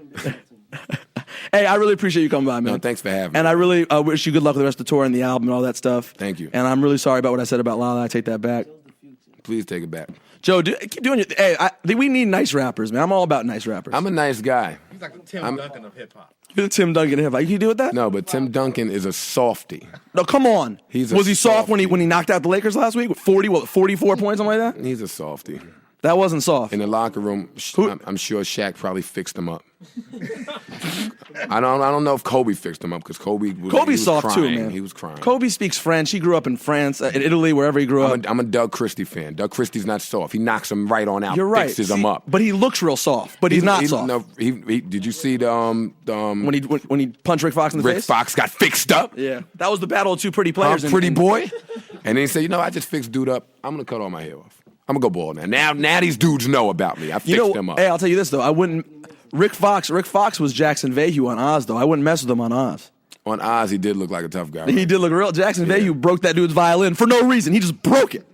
Hey, I really appreciate you coming by, man. No, thanks for having me. And I really wish you good luck with the rest of the tour and the album and all that stuff. Thank you. And I'm really sorry about what I said about Lala. I take that back. Please take it back. Joe, keep doing your. Hey, we need nice rappers, man. I'm all about nice rappers. I'm a nice guy. He's like the Tim Duncan of hip hop. You're the Tim Duncan of hip hop. You can do with that? No, but Tim Duncan is a softie. No, come on. Was he soft softie. when he knocked out the Lakers last week with 44 points, something like that? He's a softie. That wasn't soft. In the locker room, I'm sure Shaq probably fixed him up. I don't know if Kobe fixed him up because Kobe's soft crying. too, man. He was crying. Kobe speaks French. He grew up in France, in Italy, wherever he grew up. I'm a Doug Christie fan. Doug Christie's not soft. He knocks him right on out. You're right. Fixes him up. But he looks real soft. But he's not soft. No, did you see the when he punched Rick Fox in the face? Rick Fox got fixed up. Yeah, that was the battle of two pretty players. Pretty boy. And then he said, I just fixed dude up. I'm gonna cut all my hair off. I'm gonna go bald now. Now these dudes know about me. I fixed them up. Hey, I'll tell you this though. I wouldn't. Rick Fox was Jackson Vahue on Oz though. I wouldn't mess with him on Oz. On Oz, he did look like a tough guy. He did look real. Jackson Vahue broke that dude's violin for no reason. He just broke it.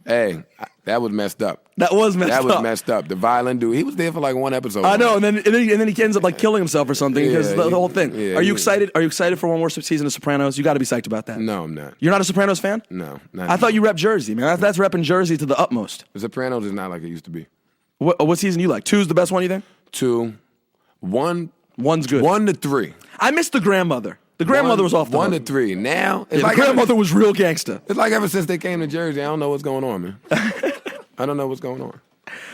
Hey, that was messed up. That was messed up. The violin dude. He was there for like one episode. I know, and then he ends up like killing himself or something because the whole thing. Yeah, Are you excited? Are you excited for one more season of Sopranos? You got to be psyched about that. No, I'm not. You're not a Sopranos fan? No, I thought you rep Jersey, man. That's repping Jersey to the utmost. The Sopranos is not like it used to be. What season you like? 2's the best one, you think? 2, 1. 1's good. 1 to 3. I missed the grandmother. The grandmother was off the 1 hook. to 3. Now, The grandmother was real gangsta. It's like ever since they came to Jersey, I don't know what's going on, man. I don't know what's going on.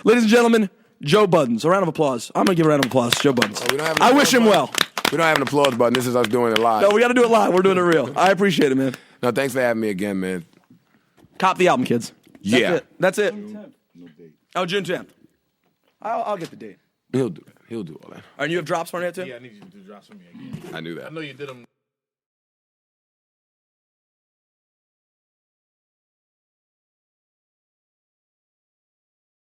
Ladies and gentlemen, Joe Buddens. A round of applause. I'm going to give a round of applause to Joe Buddens. I wish him well. We don't have an applause button. This is us doing it live. No, we got to do it live. We're doing it real. I appreciate it, man. No, thanks for having me again, man. Cop the album, kids. That's it. No date. Oh, June 10th. I'll get the date. He'll do that. He'll do all that. And you have drops for it too? Yeah, I need you to do drops for me again. I knew that. I know you did them.